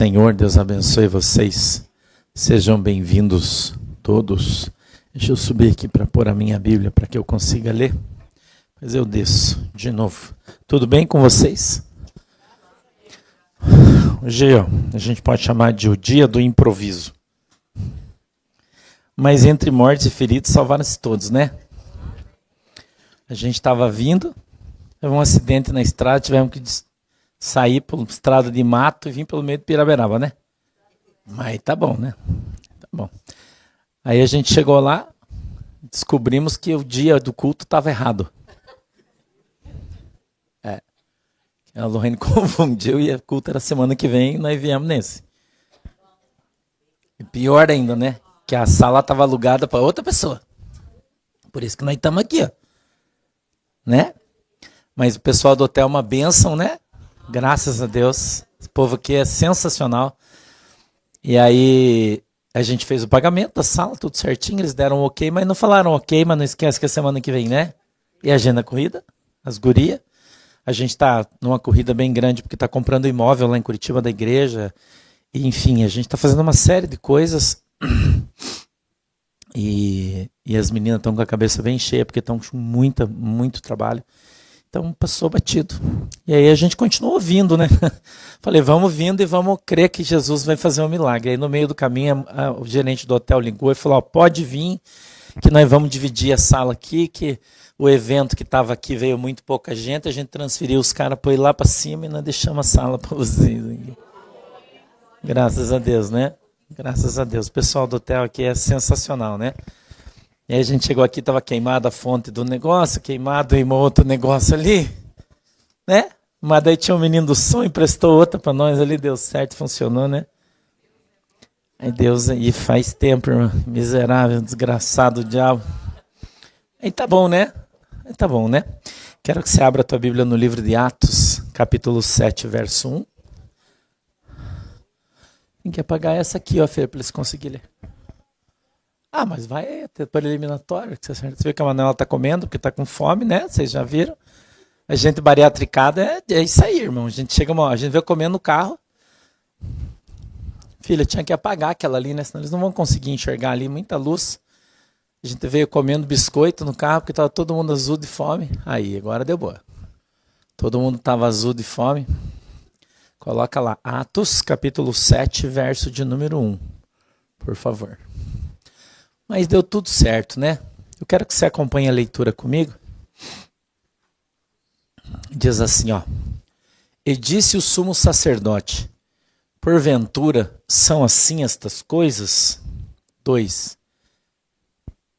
Senhor, Deus abençoe vocês. Sejam bem-vindos todos. Deixa eu subir aqui para pôr a minha Bíblia para que eu consiga ler. Mas eu desço de novo. Tudo bem com vocês? Hoje, a gente pode chamar de o dia do improviso. Mas entre mortes e feridos salvaram-se todos, né? A gente estava vindo, teve um acidente na estrada, tivemos que sair pela estrada de mato e vir pelo meio de Piraberaba, né? Mas tá bom, né? Tá bom. Aí a gente chegou lá, descobrimos que o dia do culto estava errado. A Lorraine confundiu e o culto era semana que vem e nós viemos nesse. E pior ainda, né? Que a sala estava alugada para outra pessoa. Por isso que nós estamos aqui, ó. Né? Mas o pessoal do hotel é uma bênção, né? Graças a Deus. Esse povo aqui é sensacional. E aí a gente fez o pagamento da sala, tudo certinho. Eles deram um ok, mas não falaram ok, mas não esquece que é semana que vem, né? E a agenda corrida, as gurias. A gente está numa corrida bem grande porque está comprando imóvel lá em Curitiba da igreja. E, enfim, a gente está fazendo uma série de coisas. E as meninas estão com a cabeça bem cheia porque estão com muito trabalho. Então passou batido. E aí a gente continuou vindo, né? Falei, vamos vindo e vamos crer que Jesus vai fazer um milagre. Aí no meio do caminho o gerente do hotel ligou e falou, pode vir que nós vamos dividir a sala aqui, que o evento que estava aqui veio muito pouca gente, a gente transferiu os caras para ir lá para cima e nós deixamos a sala para vocês. Graças a Deus, né? Graças a Deus. O pessoal do hotel aqui é sensacional, né? E aí a gente chegou aqui, estava queimada a fonte do negócio, queimado e outro negócio ali, né? Mas daí tinha um menino do som, emprestou outra para nós ali, deu certo, funcionou, né? Aí Deus aí faz tempo, irmão, miserável, desgraçado, diabo. Aí tá bom, né? Aí tá bom, né? Quero que você abra a tua Bíblia no livro de Atos, capítulo 7, verso 1. Tem que apagar essa aqui, ó, Fê, para eles conseguirem ler. Mas vai até para eliminatório. Você viu que a Manuela está comendo porque está com fome, né? Vocês já viram? A gente bariatricada é isso aí, irmão. A gente veio comendo no carro. Filha, tinha que apagar aquela ali, né? Senão eles não vão conseguir enxergar ali, muita luz. A gente veio comendo biscoito no carro porque estava todo mundo azul de fome. Aí, agora deu boa. Todo mundo estava azul de fome. Coloca lá, Atos, capítulo 7, verso de número 1. Por favor. Mas deu tudo certo, né? Eu quero que você acompanhe a leitura comigo. Diz assim, ó. E disse o sumo sacerdote, porventura são assim estas coisas? 2.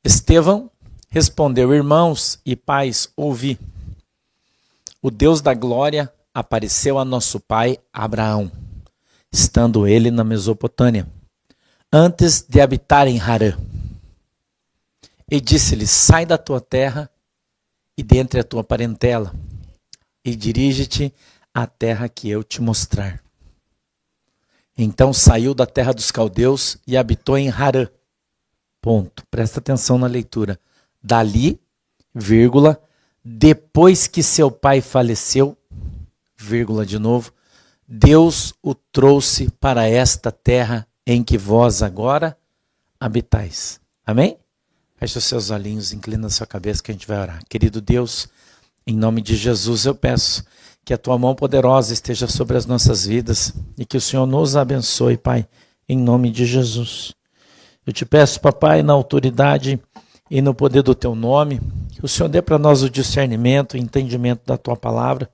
Estevão respondeu, irmãos e pais, ouvi. O Deus da glória apareceu a nosso pai Abraão, estando ele na Mesopotâmia, antes de habitar em Harã. E disse-lhe, sai da tua terra e dentre a tua parentela, e dirige-te à terra que eu te mostrar. Então saiu da terra dos caldeus e habitou em Harã. Ponto. Presta atenção na leitura. Dali, vírgula, depois que seu pai faleceu, vírgula de novo, Deus o trouxe para esta terra em que vós agora habitais. Amém? Feche os seus olhinhos, inclina a sua cabeça que a gente vai orar. Querido Deus, em nome de Jesus eu peço que a tua mão poderosa esteja sobre as nossas vidas e que o Senhor nos abençoe, Pai, em nome de Jesus. Eu te peço, papai, na autoridade e no poder do teu nome, que o Senhor dê para nós o discernimento, o entendimento da tua palavra,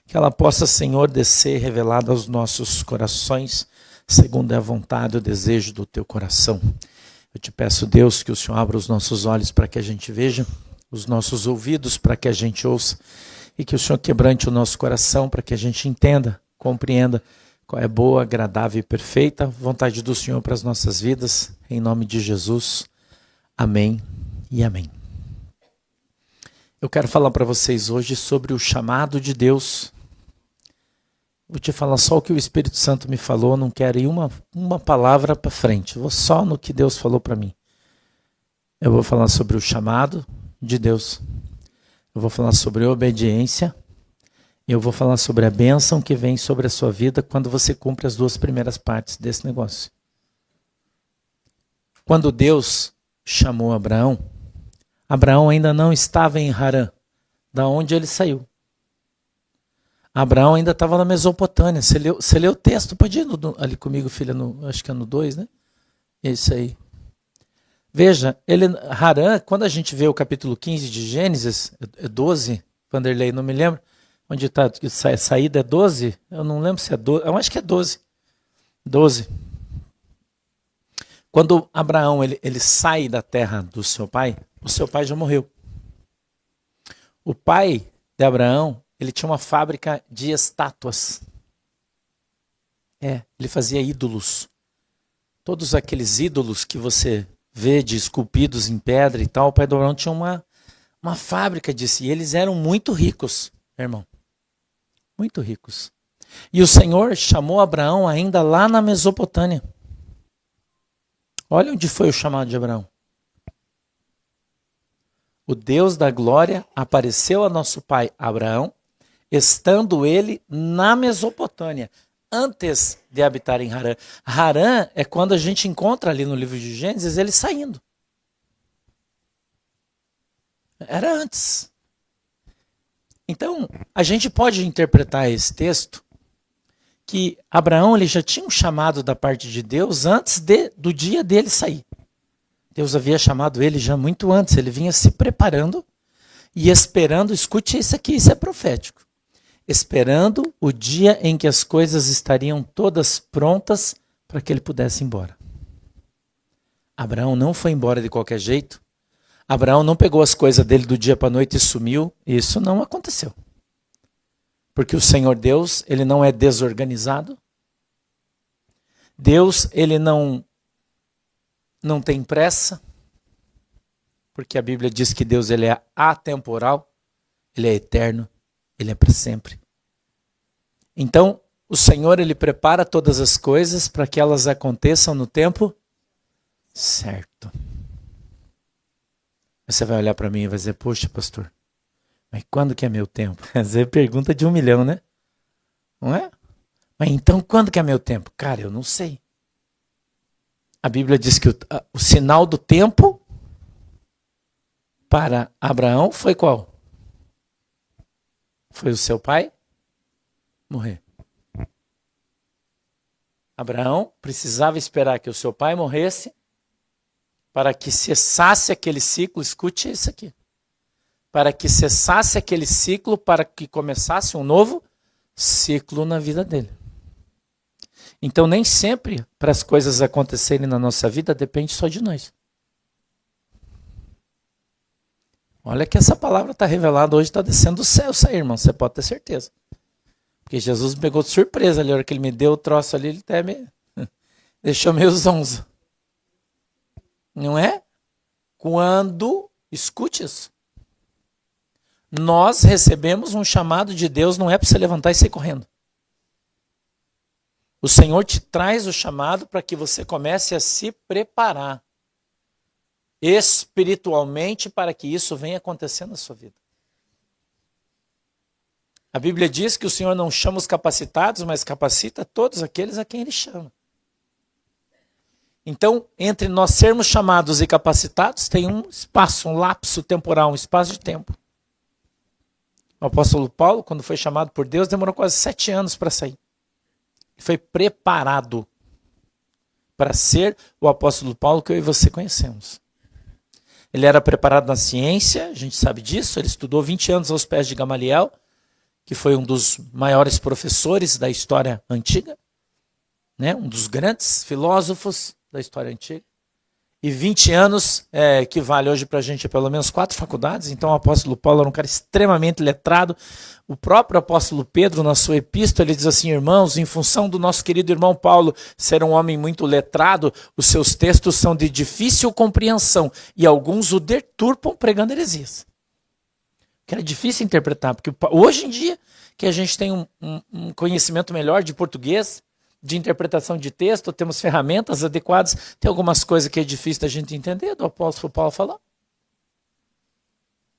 que ela possa, Senhor, descer revelada aos nossos corações, segundo a vontade e o desejo do teu coração. Eu te peço, Deus, que o Senhor abra os nossos olhos para que a gente veja, os nossos ouvidos para que a gente ouça, e que o Senhor quebrante o nosso coração para que a gente entenda, compreenda qual é boa, agradável e perfeita vontade do Senhor para as nossas vidas, em nome de Jesus. Amém e amém. Eu quero falar para vocês hoje sobre o chamado de Deus. Vou te falar só o que o Espírito Santo me falou, não quero ir uma palavra para frente, vou só no que Deus falou para mim. Eu vou falar sobre o chamado de Deus, eu vou falar sobre obediência Eu vou falar sobre a bênção que vem sobre a sua vida quando você cumpre as 2 primeiras partes desse negócio. Quando Deus chamou Abraão, Abraão ainda não estava em Harã, da onde ele saiu. Abraão ainda estava na Mesopotâmia. Você leu o texto? Pode ir ali comigo, filha, acho que é no 2, né? É isso aí. Veja, Harã, quando a gente vê o capítulo 15 de Gênesis, é 12, Vanderlei, não me lembro, onde está a saída é 12, eu não lembro se é 12, eu acho que é 12. 12. Quando Abraão ele sai da terra do seu pai, o seu pai já morreu. O pai de Abraão, ele tinha uma fábrica de estátuas. Ele fazia ídolos. Todos aqueles ídolos que você vê de esculpidos em pedra e tal, o pai de Abraão tinha uma fábrica disso. E eles eram muito ricos, irmão. Muito ricos. E o Senhor chamou Abraão ainda lá na Mesopotâmia. Olha onde foi o chamado de Abraão. O Deus da glória apareceu a nosso pai Abraão, estando ele na Mesopotâmia, antes de habitar em Harã. Harã é quando a gente encontra ali no livro de Gênesis ele saindo. Era antes. Então, a gente pode interpretar esse texto que Abraão ele já tinha um chamado da parte de Deus antes do dia dele sair. Deus havia chamado ele já muito antes, ele vinha se preparando e esperando, escute isso aqui, isso é profético, esperando o dia em que as coisas estariam todas prontas para que ele pudesse ir embora. Abraão não foi embora de qualquer jeito, Abraão não pegou as coisas dele do dia para a noite e sumiu, isso não aconteceu. Porque o Senhor Deus, ele não é desorganizado. Deus, ele não tem pressa. Porque a Bíblia diz que Deus ele é atemporal, ele é eterno, ele é para sempre. Então, o Senhor ele prepara todas as coisas para que elas aconteçam no tempo certo. Você vai olhar para mim e vai dizer, poxa, pastor, mas quando que é meu tempo? Essa é pergunta de 1 milhão, né? Não é? Mas então quando que é meu tempo? Cara, eu não sei. A Bíblia diz que o sinal do tempo para Abraão foi qual? Foi o seu pai morrer. Abraão precisava esperar que o seu pai morresse para que cessasse aquele ciclo. Escute isso aqui. Para que cessasse aquele ciclo, para que começasse um novo ciclo na vida dele. Então, nem sempre, para as coisas acontecerem na nossa vida, depende só de nós. Olha que essa palavra está revelada hoje, está descendo do céu, isso aí, irmão, você pode ter certeza. Porque Jesus me pegou de surpresa ali, a hora que ele me deu o troço ali, ele até me deixou meio zonzo. Não é? Quando, escute isso, nós recebemos um chamado de Deus, não é para você levantar e sair correndo. O Senhor te traz o chamado para que você comece a se preparar espiritualmente para que isso venha acontecer na sua vida. A Bíblia diz que o Senhor não chama os capacitados, mas capacita todos aqueles a quem Ele chama. Então, entre nós sermos chamados e capacitados, tem um espaço, um lapso temporal, um espaço de tempo. O apóstolo Paulo, quando foi chamado por Deus, demorou quase 7 anos para sair. Ele foi preparado para ser o apóstolo Paulo que eu e você conhecemos. Ele era preparado na ciência, a gente sabe disso, ele estudou 20 anos aos pés de Gamaliel, que foi um dos maiores professores da história antiga, né? Um dos grandes filósofos da história antiga. E 20 anos equivale hoje para a gente a pelo menos 4 faculdades. Então o apóstolo Paulo era um cara extremamente letrado. O próprio apóstolo Pedro, na sua epístola, ele diz assim, irmãos, em função do nosso querido irmão Paulo ser um homem muito letrado, os seus textos são de difícil compreensão e alguns o deturpam pregando heresias. Que era difícil interpretar, porque hoje em dia que a gente tem um conhecimento melhor de português, de interpretação de texto, temos ferramentas adequadas, tem algumas coisas que é difícil da gente entender, do apóstolo Paulo falar.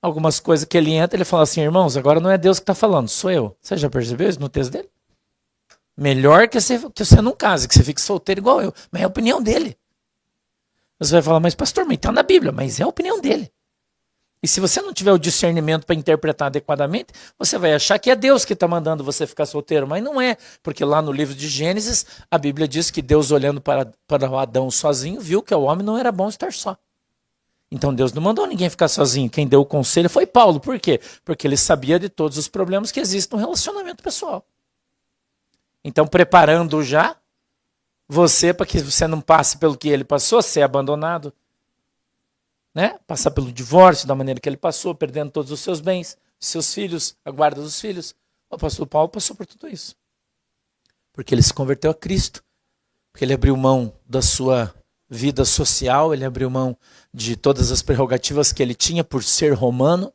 algumas coisas que ele entra, ele fala assim, irmãos, agora não é Deus que está falando, sou eu. Você já percebeu isso no texto dele? Melhor que você não case, que você fique solteiro igual eu. Mas é a opinião dele. Você vai falar, mas pastor, mas está na Bíblia. Mas é a opinião dele. E se você não tiver o discernimento para interpretar adequadamente, você vai achar que é Deus que está mandando você ficar solteiro. Mas não é. Porque lá no livro de Gênesis, a Bíblia diz que Deus, olhando para o Adão sozinho, viu que ao homem não era bom estar só. Então Deus não mandou ninguém ficar sozinho. Quem deu o conselho foi Paulo. Por quê? Porque ele sabia de todos os problemas que existem no relacionamento pessoal. Então, preparando já você para que você não passe pelo que ele passou, ser abandonado, né? Passar pelo divórcio da maneira que ele passou, perdendo todos os seus bens, seus filhos, a guarda dos filhos. O apóstolo Paulo passou por tudo isso. Porque ele se converteu a Cristo. Porque ele abriu mão da sua vida social, ele abriu mão de todas as prerrogativas que ele tinha por ser romano,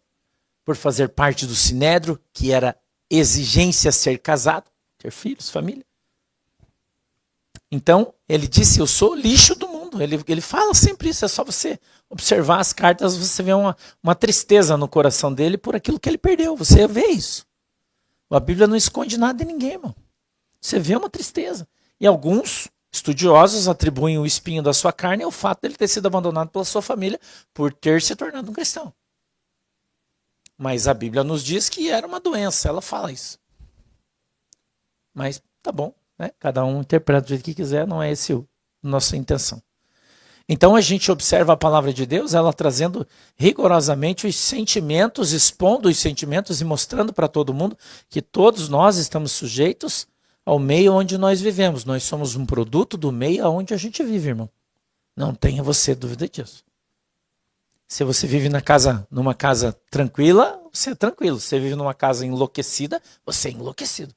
por fazer parte do sinédrio, que era exigência ser casado, ter filhos, família. Então, ele disse, eu sou o lixo do mundo. Ele fala sempre isso, é só você observar as cartas, você vê uma tristeza no coração dele por aquilo que ele perdeu. Você vê isso. A Bíblia não esconde nada de ninguém, irmão. Você vê uma tristeza. E alguns estudiosos atribuem o espinho da sua carne ao fato dele ter sido abandonado pela sua família por ter se tornado um cristão. Mas a Bíblia nos diz que era uma doença, ela fala isso. Mas tá bom, né? Cada um interpreta do jeito que quiser, não é essa a nossa intenção. Então a gente observa a palavra de Deus, ela trazendo rigorosamente os sentimentos, expondo os sentimentos e mostrando para todo mundo que todos nós estamos sujeitos ao meio onde nós vivemos. Nós somos um produto do meio onde a gente vive, irmão. Não tenha você dúvida disso. Se você vive numa casa tranquila, você é tranquilo. Se você vive numa casa enlouquecida, você é enlouquecido.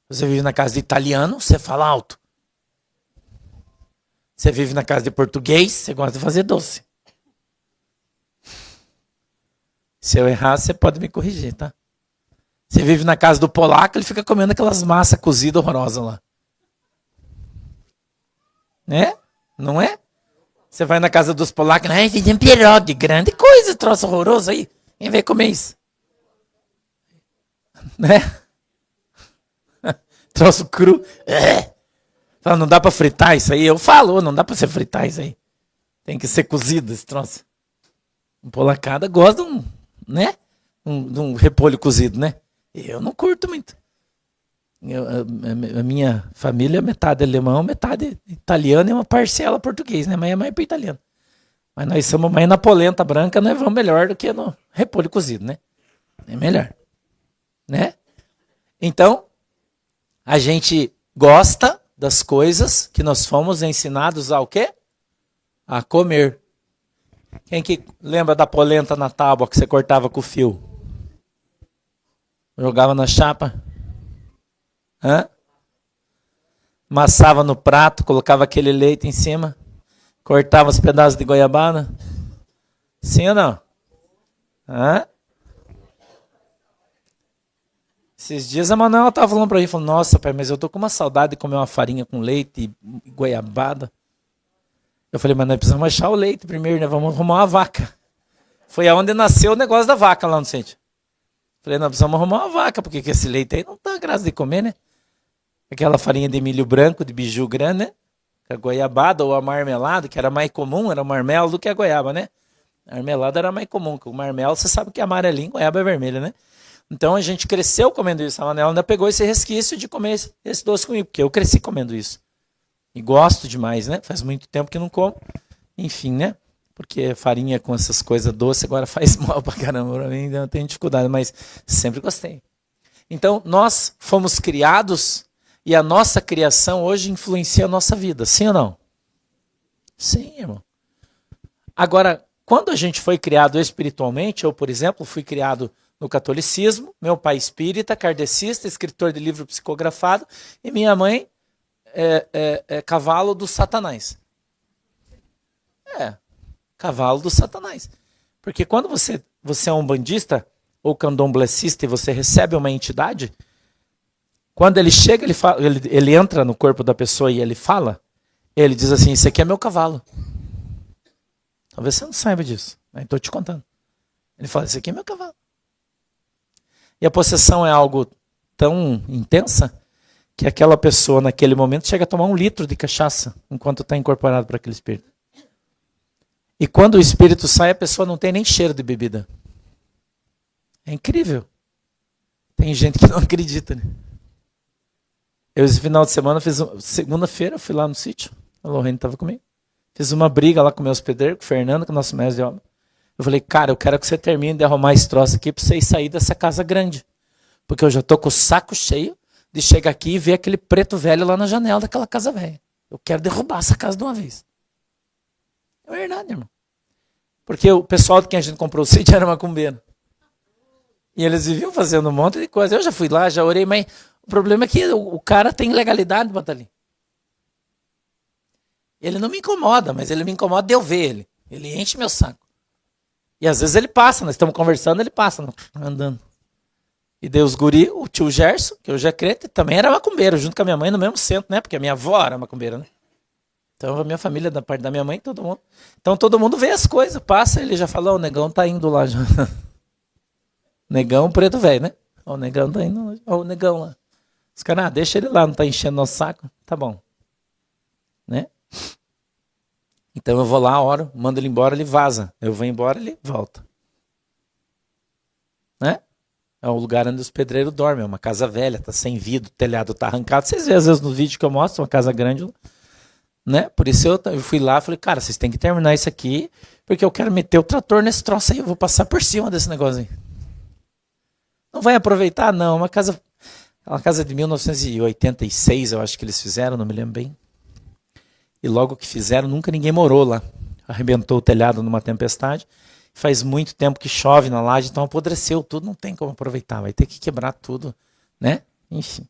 Você vive na casa de italiano, você fala alto. Você vive na casa de português, você gosta de fazer doce. Se eu errar, você pode me corrigir, tá? Você vive na casa do polaco, ele fica comendo aquelas massas cozidas horrorosas lá. Né? Não é? Você vai na casa dos polacos, ai, tem um pierogi, grande coisa, troço horroroso aí. Quem vai comer isso? Né? Troço cru. Fala, não dá pra fritar isso aí? Eu falo, não dá pra você fritar isso aí. Tem que ser cozido esse troço. Um polacada gosta de um repolho cozido, né? Eu não curto muito. A minha família é metade alemão, metade italiano e uma parcela português, né? Mas é mais para italiano. Mas nós somos mais na polenta branca, nós vamos melhor do que no repolho cozido, né? É melhor. Né? Então, a gente gosta das coisas que nós fomos ensinados a o quê? A comer. Quem que lembra da polenta na tábua que você cortava com o fio? Jogava na chapa? Amassava no prato, colocava aquele leite em cima, cortava os pedaços de goiabada. Sim ou não? Esses dias a Manuela estava falando para mim, falou, nossa, pai, mas eu tô com uma saudade de comer uma farinha com leite e goiabada. Eu falei, mas nós precisamos achar o leite primeiro, né? Vamos arrumar uma vaca. Foi aonde nasceu o negócio da vaca lá no centro. Falei, nós precisamos arrumar uma vaca, porque esse leite aí não dá graça de comer, né? Aquela farinha de milho branco, de biju grande, né? A goiabada ou a marmelada, que era mais comum, era o marmelo do que a goiaba, né? A marmelada era mais comum, que o marmelo, você sabe que é amarelinho, goiaba é vermelha, né? Então a gente cresceu comendo isso. A Manela ainda pegou esse resquício de comer esse doce comigo, porque eu cresci comendo isso. E gosto demais, né? Faz muito tempo que não como. Enfim, né? Porque farinha com essas coisas doces agora faz mal pra caramba. Pra mim eu tenho dificuldade, mas sempre gostei. Então nós fomos criados e a nossa criação hoje influencia a nossa vida. Sim ou não? Sim, irmão. Agora, quando a gente foi criado espiritualmente, eu, por exemplo, fui criado no catolicismo, meu pai espírita, kardecista, escritor de livro psicografado, e minha mãe é cavalo do Satanás. Cavalo do Satanás. Porque quando você é um bandista ou candomblessista e você recebe uma entidade, quando ele chega, ele entra no corpo da pessoa e ele fala, ele diz assim, esse aqui é meu cavalo. Talvez você não saiba disso, mas estou te contando. Ele fala, esse aqui é meu cavalo. E a possessão é algo tão intensa que aquela pessoa, naquele momento, chega a tomar 1 litro de cachaça enquanto está incorporado para aquele espírito. E quando o espírito sai, a pessoa não tem nem cheiro de bebida. É incrível. Tem gente que não acredita, né? Eu, esse final de semana, segunda-feira, eu fui lá no sítio. A Lorraine estava comigo. Fiz uma briga lá com meus pedreiros, com o Fernando, com o nosso mestre de obra. Eu falei, cara, eu quero que você termine de arrumar esse troço aqui para vocês sair dessa casa grande. Porque eu já estou com o saco cheio de chegar aqui e ver aquele preto velho lá na janela daquela casa velha. Eu quero derrubar essa casa de uma vez. É verdade, irmão. Porque o pessoal de quem a gente comprou o sítio era macumbeiro. E eles viviam fazendo um monte de coisa. Eu já fui lá, já orei, mas o problema é que o cara tem legalidade para estar ali. Ele não me incomoda, mas ele me incomoda de eu ver ele. Ele enche meu saco. E às vezes ele passa, nós estamos conversando, ele passa, andando. E Deus guri, o tio Gerson, que hoje é crente, também era macumbeiro, junto com a minha mãe no mesmo centro, né? Porque a minha avó era macumbeira, né? Então a minha família, da parte da minha mãe, todo mundo. Então todo mundo vê as coisas, passa, ele já falou, o negão tá indo lá já. Negão preto velho, né? Ó, o negão tá indo, ó, o negão lá. Os caras, deixa ele lá, não tá enchendo nosso saco, tá bom. Né? Então eu vou lá, oro, mando ele embora, ele vaza. Eu vou embora, ele volta. Né? É o lugar onde os pedreiros dormem, é uma casa velha, tá sem vidro, o telhado tá arrancado. Vocês veem às vezes no vídeo que eu mostro, uma casa grande, né? Por isso eu fui lá e falei, cara, vocês têm que terminar isso aqui, porque eu quero meter o trator nesse troço aí, eu vou passar por cima desse negócio aí. Não vai aproveitar? Não, uma casa de 1986, eu acho que eles fizeram, não me lembro bem. E logo que fizeram, nunca ninguém morou lá. Arrebentou o telhado numa tempestade. Faz muito tempo que chove na laje, então apodreceu tudo, não tem como aproveitar, vai ter que quebrar tudo, né? Enfim.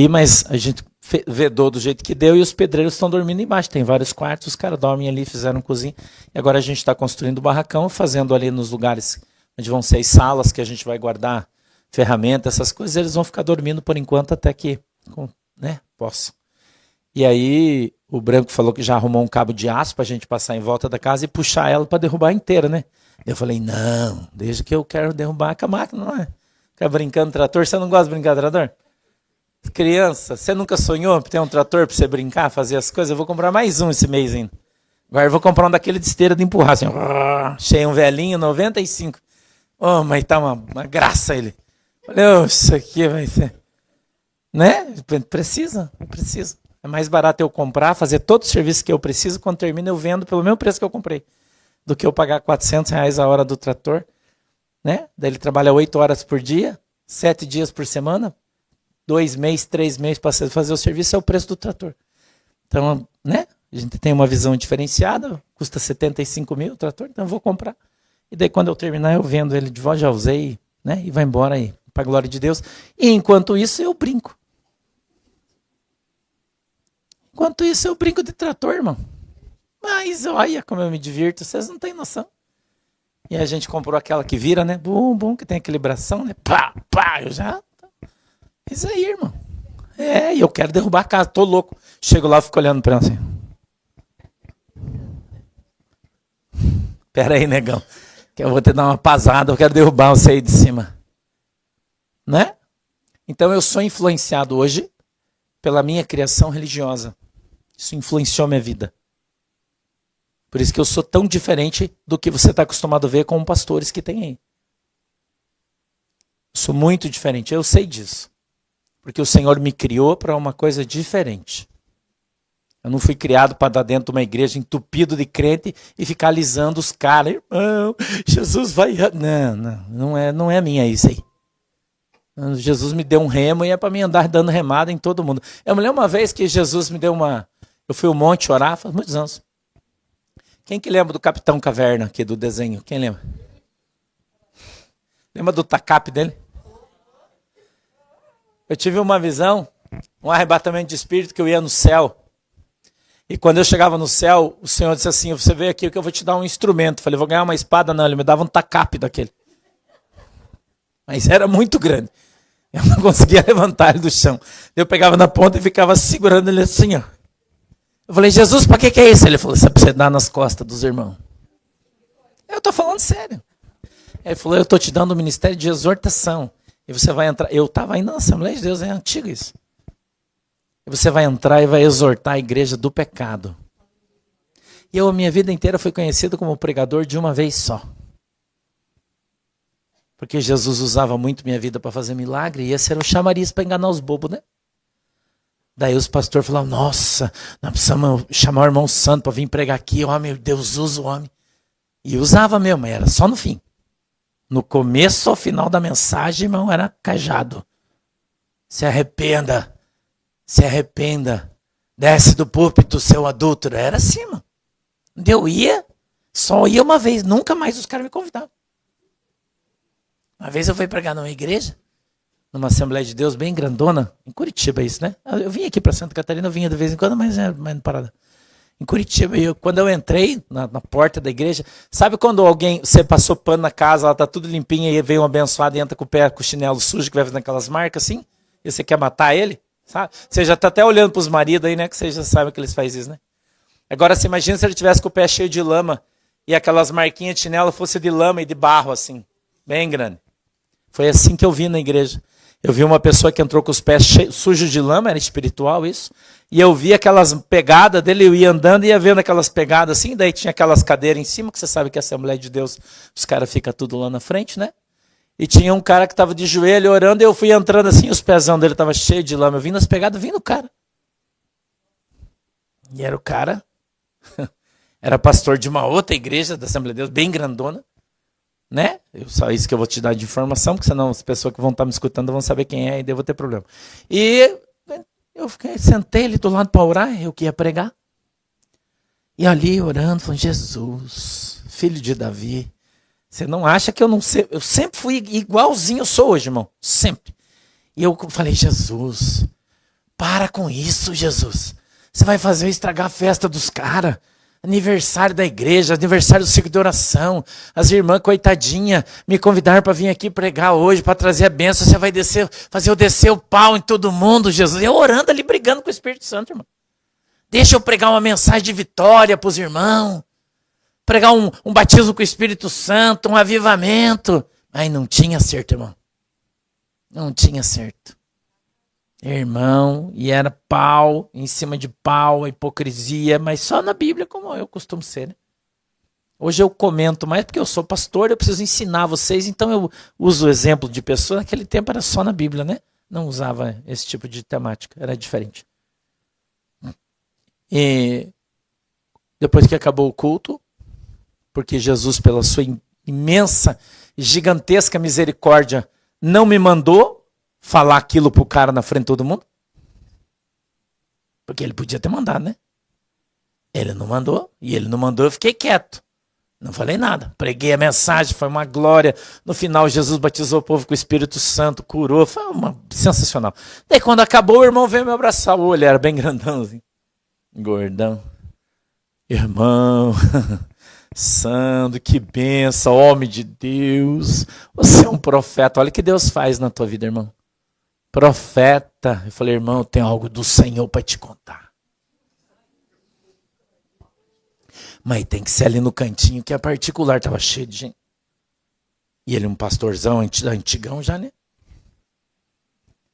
Mas a gente vedou do jeito que deu e os pedreiros estão dormindo embaixo. Tem vários quartos, os caras dormem ali, fizeram cozinha. E agora a gente está construindo o barracão, fazendo ali nos lugares onde vão ser as salas que a gente vai guardar ferramentas, essas coisas. Eles vão ficar dormindo por enquanto até que, né, possam. E aí o Branco falou que já arrumou um cabo de aço para a gente passar em volta da casa e puxar ela para derrubar inteira, né? Eu falei, não, desde que eu quero derrubar com a máquina, não é? Ficar brincando trator, você não gosta de brincar trator? Criança, você nunca sonhou ter um trator para você brincar, fazer as coisas? Eu vou comprar mais um esse mês ainda. Agora eu vou comprar um daquele de esteira de empurrar, assim, cheio um velhinho, 95. Oh, mas tá uma graça ele. Falei, oh, isso aqui vai ser... Né? Precisa. É mais barato eu comprar, fazer todo o serviço que eu preciso, quando termina eu vendo pelo mesmo preço que eu comprei, do que eu pagar R$400 a hora do trator, né? Daí ele trabalha 8 horas por dia, 7 dias por semana, 2 meses, 3 meses para fazer o serviço, é o preço do trator. Então, né? A gente tem uma visão diferenciada, custa 75 mil o trator, então eu vou comprar. E daí quando eu terminar eu vendo ele de volta, já usei, né? E vai embora aí, para a glória de Deus. E enquanto isso eu brinco. Enquanto isso, eu brinco de trator, irmão. Mas olha como eu me divirto, vocês não têm noção. E a gente comprou aquela que vira, né? Bum, que tem equilibração, né? Pá, eu já... Isso aí, irmão. E eu quero derrubar a casa, tô louco. Chego lá e fico olhando pra ela assim. Pera aí, negão, que eu vou te dar uma pasada, eu quero derrubar você aí de cima. Né? Então eu sou influenciado hoje pela minha criação religiosa. Isso influenciou minha vida. Por isso que eu sou tão diferente do que você está acostumado a ver com pastores que tem aí. Sou muito diferente, eu sei disso. Porque o Senhor me criou para uma coisa diferente. Eu não fui criado para estar dentro de uma igreja entupido de crente e ficar alisando os caras. Irmão, Jesus vai... Não é minha isso aí. Jesus me deu um remo e é para mim andar dando remada em todo mundo. Eu me lembro uma vez que Jesus me deu uma... Eu fui ao monte orar, faz muitos anos. Quem que lembra do Capitão Caverna aqui do desenho? Quem lembra? Lembra do tacape dele? Eu tive uma visão, um arrebatamento de espírito que eu ia no céu. E quando eu chegava no céu, o Senhor disse assim, você veio aqui que eu vou te dar um instrumento. Eu falei, vou ganhar uma espada? Não, ele me dava um tacape daquele. Mas era muito grande. Eu não conseguia levantar ele do chão. Eu pegava na ponta e ficava segurando ele assim, ó. Eu falei, Jesus, para que é isso? Ele falou, isso é para você dar nas costas dos irmãos. Eu estou falando sério. Ele falou, eu estou te dando o ministério de exortação. E você vai entrar. Eu estava ainda na Assembleia de Deus, é antigo isso. E você vai entrar e vai exortar a igreja do pecado. E eu, a minha vida inteira, fui conhecido como pregador de uma vez só. Porque Jesus usava muito minha vida para fazer milagre. E esse era o chamariz para enganar os bobos, né? Daí os pastores falavam, nossa, nós precisamos chamar o irmão santo para vir pregar aqui. Ó, meu Deus, usa o homem. E usava mesmo, mas era só no fim. No começo ao final da mensagem, irmão, era cajado. Se arrependa, se arrependa. Desce do púlpito, seu adúltero. Era assim, mano. Eu ia, só ia uma vez, nunca mais os caras me convidavam. Uma vez eu fui pregar numa igreja, numa Assembleia de Deus bem grandona, em Curitiba isso, né? Eu vim aqui para Santa Catarina, eu vinha de vez em quando, mas não parada. Em Curitiba, quando eu entrei na porta da igreja, sabe quando você passou pano na casa, ela tá tudo limpinha e veio um abençoado e entra com o pé, com o chinelo sujo, que vai fazendo aquelas marcas assim, e você quer matar ele, sabe? Você já tá até olhando pros maridos aí, né, que vocês já sabem que eles fazem isso, né? Agora, você imagina se ele tivesse com o pé cheio de lama e aquelas marquinhas de chinelo fosse de lama e de barro, assim, bem grande. Foi assim que eu vi na igreja. Eu vi uma pessoa que entrou com os pés sujos de lama, era espiritual isso, e eu vi aquelas pegadas dele, eu ia andando e ia vendo aquelas pegadas assim, daí tinha aquelas cadeiras em cima, que você sabe que a Assembleia de Deus, os caras ficam tudo lá na frente, né? E tinha um cara que estava de joelho orando, e eu fui entrando assim, os pezão dele estavam cheios de lama, eu vim nas pegadas, vim no cara. E era o cara, era pastor de uma outra igreja da Assembleia de Deus, bem grandona, né? Só isso que eu vou te dar de informação, porque senão as pessoas que vão estar me escutando vão saber quem é e daí eu vou ter problema. E eu sentei ali do lado para orar, eu que ia pregar. E ali orando, falando, Jesus, filho de Davi, você não acha que eu não sei? Eu sempre fui igualzinho eu sou hoje, irmão, sempre. E eu falei, Jesus, para com isso, Jesus. Você vai fazer eu estragar a festa dos caras. Aniversário da igreja, aniversário do ciclo de oração. As irmãs, coitadinha, me convidaram para vir aqui pregar hoje, para trazer a bênção. Você vai fazer eu descer o pau em todo mundo, Jesus. Eu orando ali, brigando com o Espírito Santo, irmão. Deixa eu pregar uma mensagem de vitória para os irmãos. Pregar um batismo com o Espírito Santo, um avivamento. Mas não tinha certo, irmão. Não tinha certo. Irmão, e era pau, em cima de pau, hipocrisia, mas só na Bíblia, como eu costumo ser, né? Hoje eu comento mais porque eu sou pastor, eu preciso ensinar vocês, então eu uso o exemplo de pessoa. Naquele tempo era só na Bíblia, né? Não usava esse tipo de temática, era diferente. E depois que acabou o culto, porque Jesus, pela sua imensa, gigantesca misericórdia, não me mandou falar aquilo pro cara na frente de todo mundo? Porque ele podia ter mandado, né? Ele não mandou, e ele não mandou, eu fiquei quieto. Não falei nada. Preguei a mensagem, foi uma glória. No final, Jesus batizou o povo com o Espírito Santo, curou, foi sensacional. Daí quando acabou, o irmão veio me abraçar. O olho era bem grandão, assim. Gordão. Irmão, Sandro, que benção, homem de Deus. Você é um profeta, olha o que Deus faz na tua vida, irmão. Profeta. Eu falei, irmão, eu tenho algo do Senhor para te contar. Mas tem que ser ali no cantinho, que é particular, estava cheio de gente. E ele um pastorzão, antigão já, né?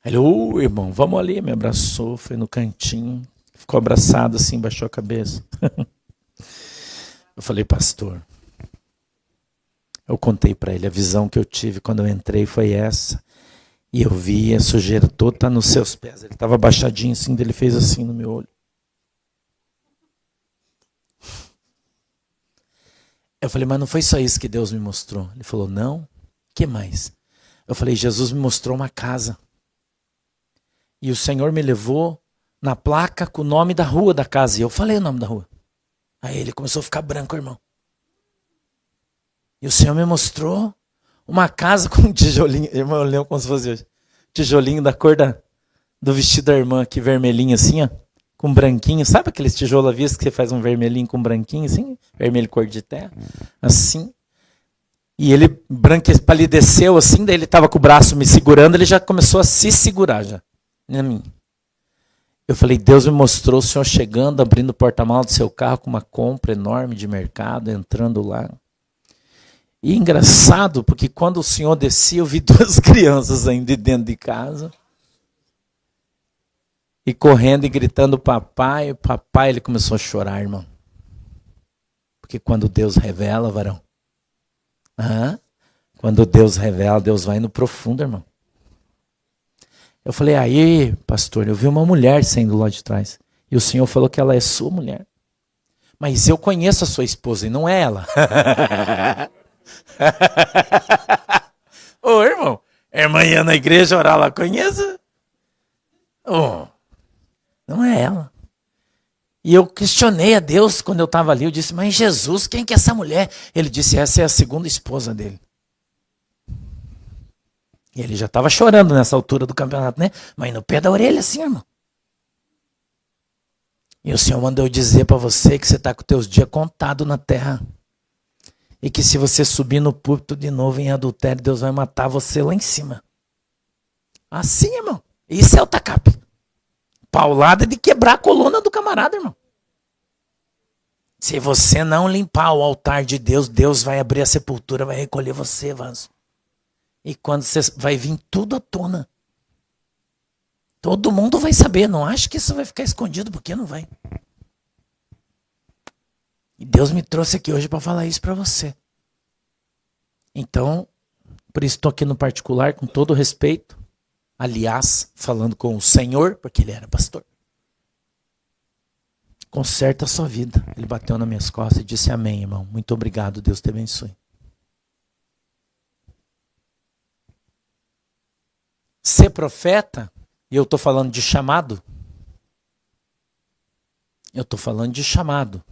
Ele, irmão, vamos ali, me abraçou, foi no cantinho, ficou abraçado assim, baixou a cabeça. Eu falei, pastor, eu contei para ele, a visão que eu tive quando eu entrei foi essa. E eu vi a sujeira toda tá nos seus pés. Ele estava abaixadinho assim, ele fez assim no meu olho. Eu falei, mas não foi só isso que Deus me mostrou. Ele falou, não, o que mais? Eu falei, Jesus me mostrou uma casa. E o Senhor me levou na placa com o nome da rua da casa. E eu falei o nome da rua. Aí ele começou a ficar branco, irmão. E o Senhor me mostrou uma casa com um tijolinho. Irmão, eu lembro como se fosse hoje. Tijolinho da cor do vestido da irmã, aqui vermelhinho assim, ó. Com branquinho. Sabe aqueles tijolos à vista que você faz um vermelhinho com branquinho assim? Vermelho cor de terra. Assim. E ele palideceu assim, daí ele estava com o braço me segurando, ele já começou a se segurar já. Em mim. Eu falei, Deus me mostrou o Senhor chegando, abrindo o porta-malas do seu carro com uma compra enorme de mercado, entrando lá. E engraçado, porque quando o senhor descia, eu vi duas crianças ainda dentro de casa. E correndo e gritando, papai, papai, ele começou a chorar, irmão. Porque quando Deus revela, varão, quando Deus revela, Deus vai no profundo, irmão. Eu falei, aí, pastor, eu vi uma mulher saindo lá de trás. E o senhor falou que ela é sua mulher. Mas eu conheço a sua esposa e não é ela. Ô, irmão, irmã ia na igreja orar lá, conheça? Oh, não é ela. E eu questionei a Deus quando eu estava ali. Eu disse, mas Jesus, quem que é essa mulher? Ele disse, essa é a segunda esposa dele. E ele já estava chorando nessa altura do campeonato, né? Mas no pé da orelha assim, irmão. E o Senhor mandou eu dizer para você que você está com os teus dias contados na terra. E que se você subir no púlpito de novo em adultério, Deus vai matar você lá em cima. Assim, irmão. Isso é o tacape. Paulada de quebrar a coluna do camarada, irmão. Se você não limpar o altar de Deus, Deus vai abrir a sepultura, vai recolher você, vaso. E quando você vai vir tudo à tona. Todo mundo vai saber. Não acho que isso vai ficar escondido, porque não vai. E Deus me trouxe aqui hoje para falar isso para você. Então, por isso estou aqui no particular, com todo respeito. Aliás, falando com o Senhor, porque ele era pastor. Conserta a sua vida. Ele bateu nas minhas costas e disse amém, irmão. Muito obrigado, Deus te abençoe. Ser profeta, e eu estou falando de chamado. Eu estou falando de chamado.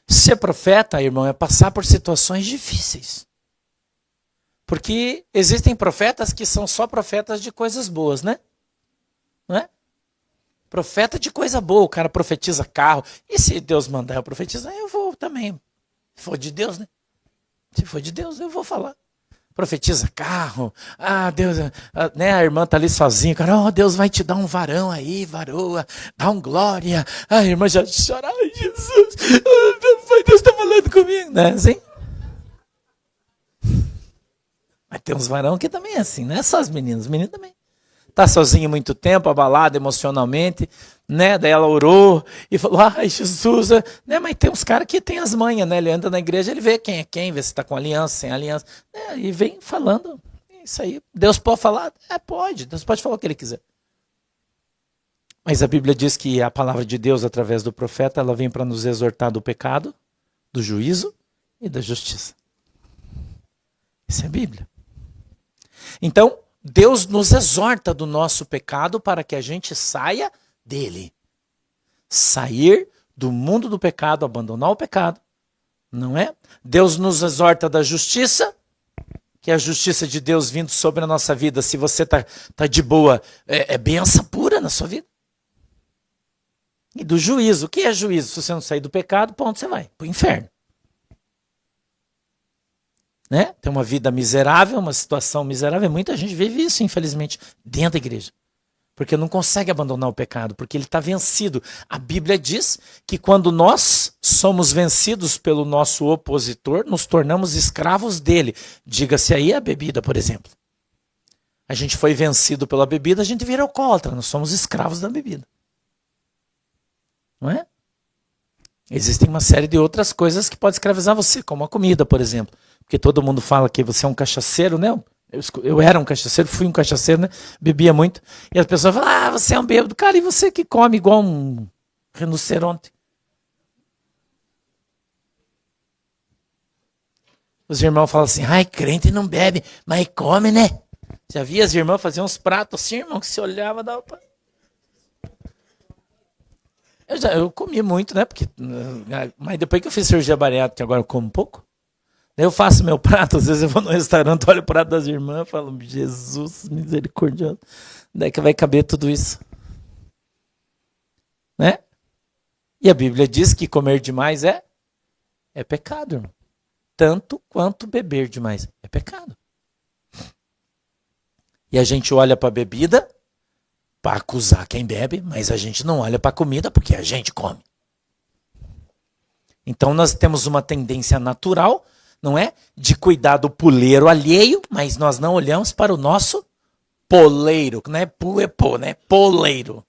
Ser profeta, irmão, é passar por situações difíceis. Porque existem profetas que são só profetas de coisas boas, né? Não é? Profeta de coisa boa, o cara profetiza carro. E se Deus mandar eu profetizar, eu vou também. Se for de Deus, né? Se for de Deus, eu vou falar. Profetiza carro. Ah, Deus, né? A irmã tá ali sozinha, cara. Oh, Deus vai te dar um varão aí, varoa. Dá um glória. A irmã já chora. Ai, Jesus. Oh, Deus tá falando comigo. Né? Assim? Mas tem uns varão que também é assim, não é só as meninas. Os meninos também. Tá sozinho muito tempo, abalado emocionalmente, né? Daí ela orou e falou, ai, Jesus, né? Mas tem uns caras que tem as manhas, né? Ele anda na igreja, ele vê quem é quem, vê se tá com aliança, sem aliança, né? E vem falando, isso aí. Deus pode falar? Pode, Deus pode falar o que ele quiser. Mas a Bíblia diz que a palavra de Deus, através do profeta, ela vem para nos exortar do pecado, do juízo e da justiça. Isso é a Bíblia. Então, Deus nos exorta do nosso pecado para que a gente saia dele. Sair do mundo do pecado, abandonar o pecado, não é? Deus nos exorta da justiça, que é a justiça de Deus vindo sobre a nossa vida. Se você tá de boa, é bênção pura na sua vida. E do juízo. O que é juízo? Se você não sair do pecado, para onde você vai? Para o inferno. Né? Tem uma vida miserável, uma situação miserável. Muita gente vive isso, infelizmente, dentro da igreja. Porque não consegue abandonar o pecado, porque ele está vencido. A Bíblia diz que quando nós somos vencidos pelo nosso opositor, nos tornamos escravos dele. Diga-se aí a bebida, por exemplo. A gente foi vencido pela bebida, a gente vira alcoólatra. Nós somos escravos da bebida. Não é? Existem uma série de outras coisas que podem escravizar você, como a comida, por exemplo. Porque todo mundo fala que você é um cachaceiro, né? Eu era um cachaceiro, fui um cachaceiro, né? Bebia muito. E as pessoas falam, você é um bêbado. Cara, e você que come igual um rinoceronte? Os irmãos falam assim, ai, crente não bebe, mas come, né? Já via as irmãs fazer uns pratos assim, irmão, que se olhava, dava pra... Eu comi muito, né? Porque, mas depois que eu fiz cirurgia bariátrica, agora eu como pouco. Daí eu faço meu prato, às vezes eu vou no restaurante, olho o prato das irmãs e falo, Jesus misericordioso, daí que vai caber tudo isso. Né? E a Bíblia diz que comer demais é pecado, irmão. Tanto quanto beber demais é pecado. E a gente olha para a bebida para acusar quem bebe, mas a gente não olha para a comida porque a gente come. Então nós temos uma tendência natural, não é? De cuidar do puleiro alheio, mas nós não olhamos para o nosso poleiro, que não é pu, é pô, né? Poleiro.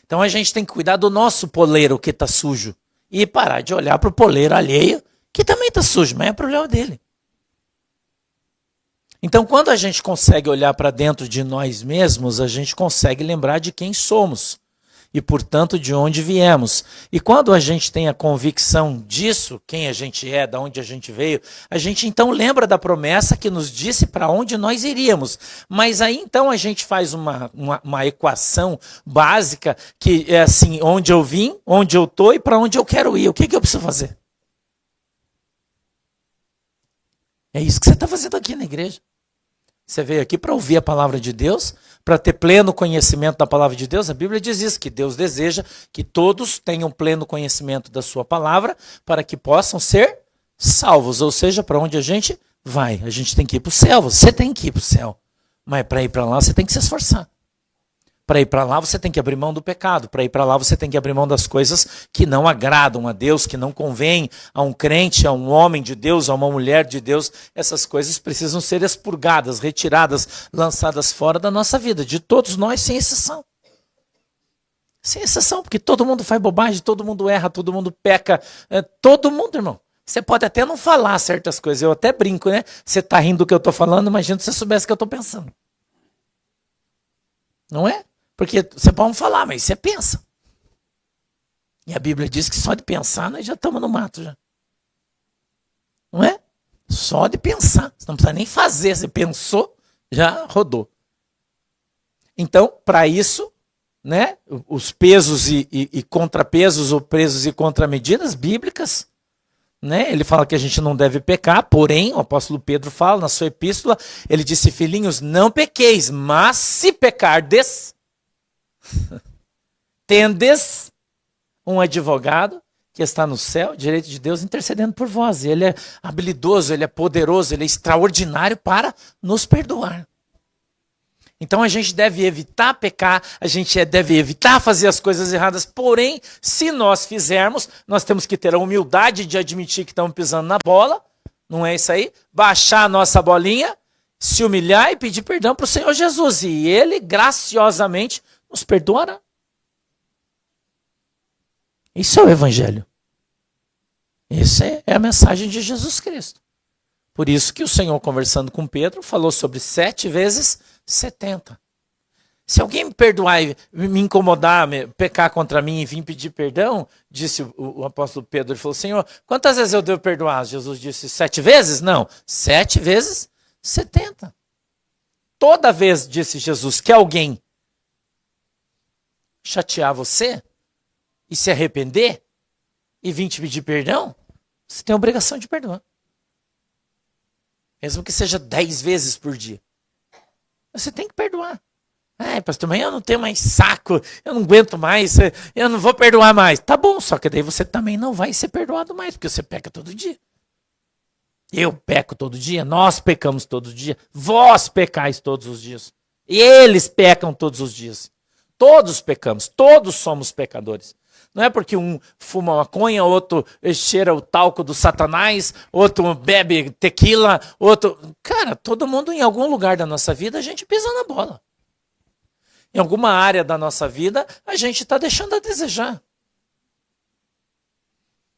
Então a gente tem que cuidar do nosso poleiro que está sujo e parar de olhar para o poleiro alheio, que também está sujo, mas é problema dele. Então, quando a gente consegue olhar para dentro de nós mesmos, a gente consegue lembrar de quem somos e, portanto, de onde viemos. E quando a gente tem a convicção disso, quem a gente é, de onde a gente veio, a gente então lembra da promessa que nos disse para onde nós iríamos. Mas aí então a gente faz uma equação básica que é assim, onde eu vim, onde eu estou e para onde eu quero ir. O que eu preciso fazer? É isso que você está fazendo aqui na igreja. Você veio aqui para ouvir a palavra de Deus, para ter pleno conhecimento da palavra de Deus. A Bíblia diz isso, que Deus deseja que todos tenham pleno conhecimento da sua palavra, para que possam ser salvos. Ou seja, para onde a gente vai. A gente tem que ir para o céu, você tem que ir para o céu. Mas para ir para lá você tem que se esforçar. Para ir para lá você tem que abrir mão do pecado. Para ir para lá você tem que abrir mão das coisas que não agradam a Deus, que não convêm a um crente, a um homem de Deus, a uma mulher de Deus. Essas coisas precisam ser expurgadas, retiradas, lançadas fora da nossa vida, de todos nós, sem exceção. Sem exceção, porque todo mundo faz bobagem, todo mundo erra, todo mundo peca. Todo mundo, irmão. Você pode até não falar certas coisas. Eu até brinco, né? Você está rindo do que eu estou falando, imagina se você soubesse o que eu estou pensando. Não é? Porque você pode falar, mas você pensa. E a Bíblia diz que só de pensar nós já estamos no mato. Já. Não é? Só de pensar. Você não precisa nem fazer. Você pensou, já rodou. Então, para isso, né, os pesos e contrapesos, ou pesos e contramedidas bíblicas, né, ele fala que a gente não deve pecar, porém, o apóstolo Pedro fala na sua epístola, ele disse, filhinhos, não pequeis, mas se pecardes, tendes um advogado que está no céu, direito de Deus, intercedendo por vós. Ele é habilidoso, ele é poderoso, ele é extraordinário para nos perdoar. Então a gente deve evitar pecar, a gente deve evitar fazer as coisas erradas, porém, se nós fizermos, nós temos que ter a humildade de admitir que estamos pisando na bola, não é isso aí? Baixar a nossa bolinha, se humilhar e pedir perdão para o Senhor Jesus. E Ele, graciosamente, nos perdoará. Isso é o Evangelho. Essa é a mensagem de Jesus Cristo. Por isso que o Senhor, conversando com Pedro, falou sobre 7 vezes 70. Se alguém me perdoar e me incomodar, pecar contra mim e vir pedir perdão, disse o apóstolo Pedro, ele falou, Senhor, quantas vezes eu devo perdoar? Jesus disse, 7 vezes? Não, 7 vezes 70. Toda vez, disse Jesus, que alguém chatear você e se arrepender e vir te pedir perdão, você tem a obrigação de perdoar. Mesmo que seja 10 vezes por dia. Você tem que perdoar. Pastor, mas eu não tenho mais saco, eu não aguento mais, eu não vou perdoar mais. Tá bom, só que daí você também não vai ser perdoado mais, porque você peca todo dia. Eu peco todo dia, nós pecamos todo dia, vós pecais todos os dias. E eles pecam todos os dias. Todos pecamos, todos somos pecadores. Não é porque um fuma maconha, outro cheira o talco do Satanás, outro bebe tequila, outro... Cara, todo mundo em algum lugar da nossa vida a gente pisa na bola. Em alguma área da nossa vida a gente está deixando a desejar.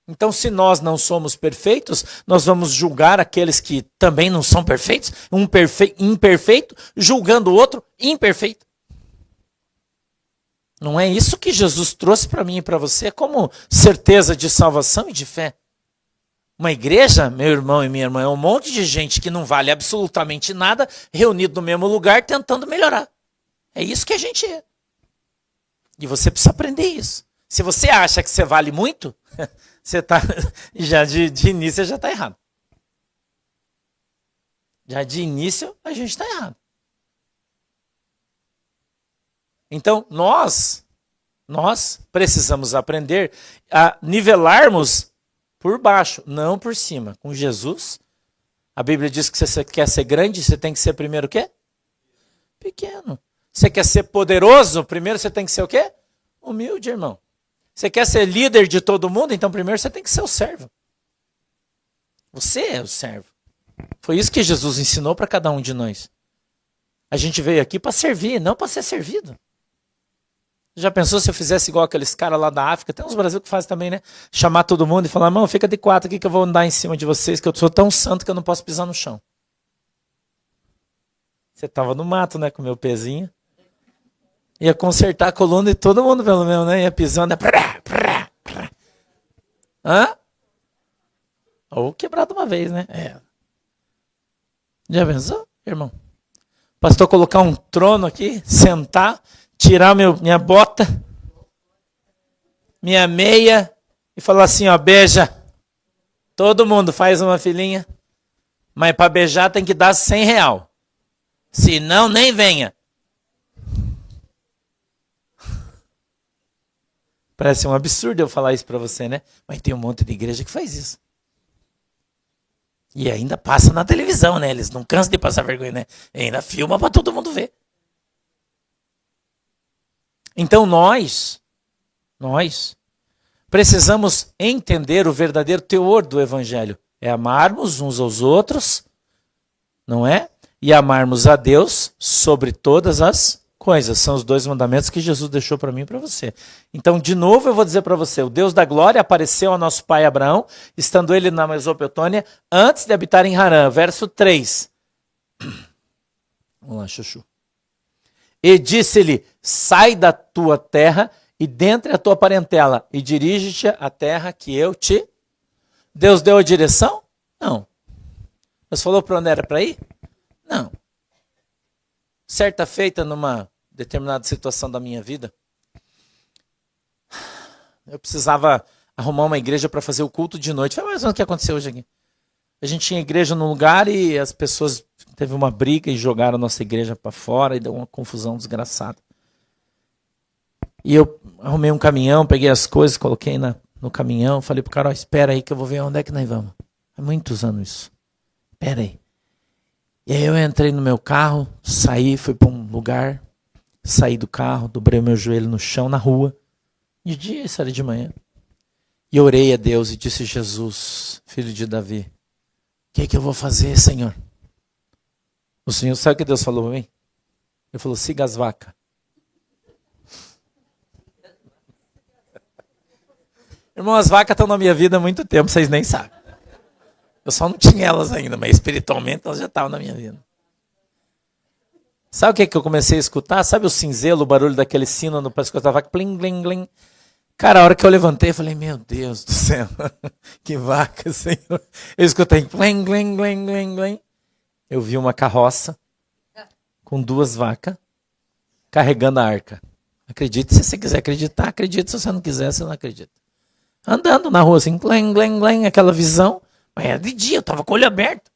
Então, se nós não somos perfeitos, nós vamos julgar aqueles que também não são perfeitos, um imperfeito, julgando o outro imperfeito. Não é isso que Jesus trouxe para mim e para você como certeza de salvação e de fé. Uma igreja, meu irmão e minha irmã, é um monte de gente que não vale absolutamente nada, reunido no mesmo lugar, tentando melhorar. É isso que a gente é. E você precisa aprender isso. Se você acha que você vale muito, você tá, já de início já está errado. Já de início a gente está errado. Então, nós precisamos aprender a nivelarmos por baixo, não por cima. Com Jesus, a Bíblia diz que se você quer ser grande, você tem que ser primeiro o quê? Pequeno. Você quer ser poderoso, primeiro você tem que ser o quê? Humilde, irmão. Você quer ser líder de todo mundo, então primeiro você tem que ser o servo. Você é o servo. Foi isso que Jesus ensinou para cada um de nós. A gente veio aqui para servir, não para ser servido. Já pensou se eu fizesse igual aqueles caras lá da África? Tem uns Brasil que fazem também, né? Chamar todo mundo e falar, irmão, fica de quatro aqui que eu vou andar em cima de vocês, que eu sou tão santo que eu não posso pisar no chão. Você tava no mato, né, com o meu pezinho. Ia consertar a coluna e todo mundo, pelo menos, né? Ia pisando. Hã? Ou quebrado uma vez, né? É. Já pensou, irmão? Pastor colocar um trono aqui, sentar, tirar minha bota, minha meia e falar assim, ó, beija. Todo mundo faz uma filinha, mas para beijar tem que dar R$100. Senão, nem venha. Parece um absurdo eu falar isso para você, né? Mas tem um monte de igreja que faz isso. E ainda passa na televisão, né? Eles não cansam de passar vergonha, né? E ainda filma para todo mundo ver. Então nós precisamos entender o verdadeiro teor do evangelho. É amarmos uns aos outros, não é? E amarmos a Deus sobre todas as coisas. São os 2 mandamentos que Jesus deixou para mim e para você. Então, de novo, eu vou dizer para você, o Deus da glória apareceu ao nosso pai Abraão, estando ele na Mesopotâmia, antes de habitar em Harã. Verso 3. Vamos lá, chuchu. E disse-lhe, sai da tua terra e dentre a tua parentela, e dirige-te à terra que eu te... Deus deu a direção? Não. Mas falou para onde era para ir? Não. Certa feita, numa determinada situação da minha vida, eu precisava arrumar uma igreja para fazer o culto de noite. Foi mais ou menos o que aconteceu hoje aqui. A gente tinha igreja num lugar e as pessoas teve uma briga e jogaram a nossa igreja para fora e deu uma confusão desgraçada. E eu arrumei um caminhão, peguei as coisas, coloquei no caminhão, falei pro cara, ó, espera aí que eu vou ver onde é que nós vamos. Há muitos anos isso. Espera aí. E aí eu entrei no meu carro, saí, fui para um lugar, saí do carro, dobrei o meu joelho no chão, na rua. De dia, isso era de manhã. E orei a Deus e disse, Jesus, filho de Davi, o que eu vou fazer, Senhor? O Senhor, sabe o que Deus falou para mim? Ele falou, siga as vacas. Irmão, as vacas estão na minha vida há muito tempo, vocês nem sabem. Eu só não tinha elas ainda, mas espiritualmente elas já estavam na minha vida. Sabe o que eu comecei a escutar? Sabe o cinzelo, o barulho daquele sino no pescoço da vaca? Plim, plim, plim. Cara, a hora que eu levantei, eu falei, meu Deus do céu, que vaca, Senhor. Eu escutei, plim, plim, plim, plim, plim. Eu vi uma carroça com 2 vacas carregando a arca. Acredite se você quiser acreditar, acredite. Se você não quiser, você não acredita. Andando na rua assim, glen, glen, glen, aquela visão. Mas era de dia, eu tava com o olho aberto.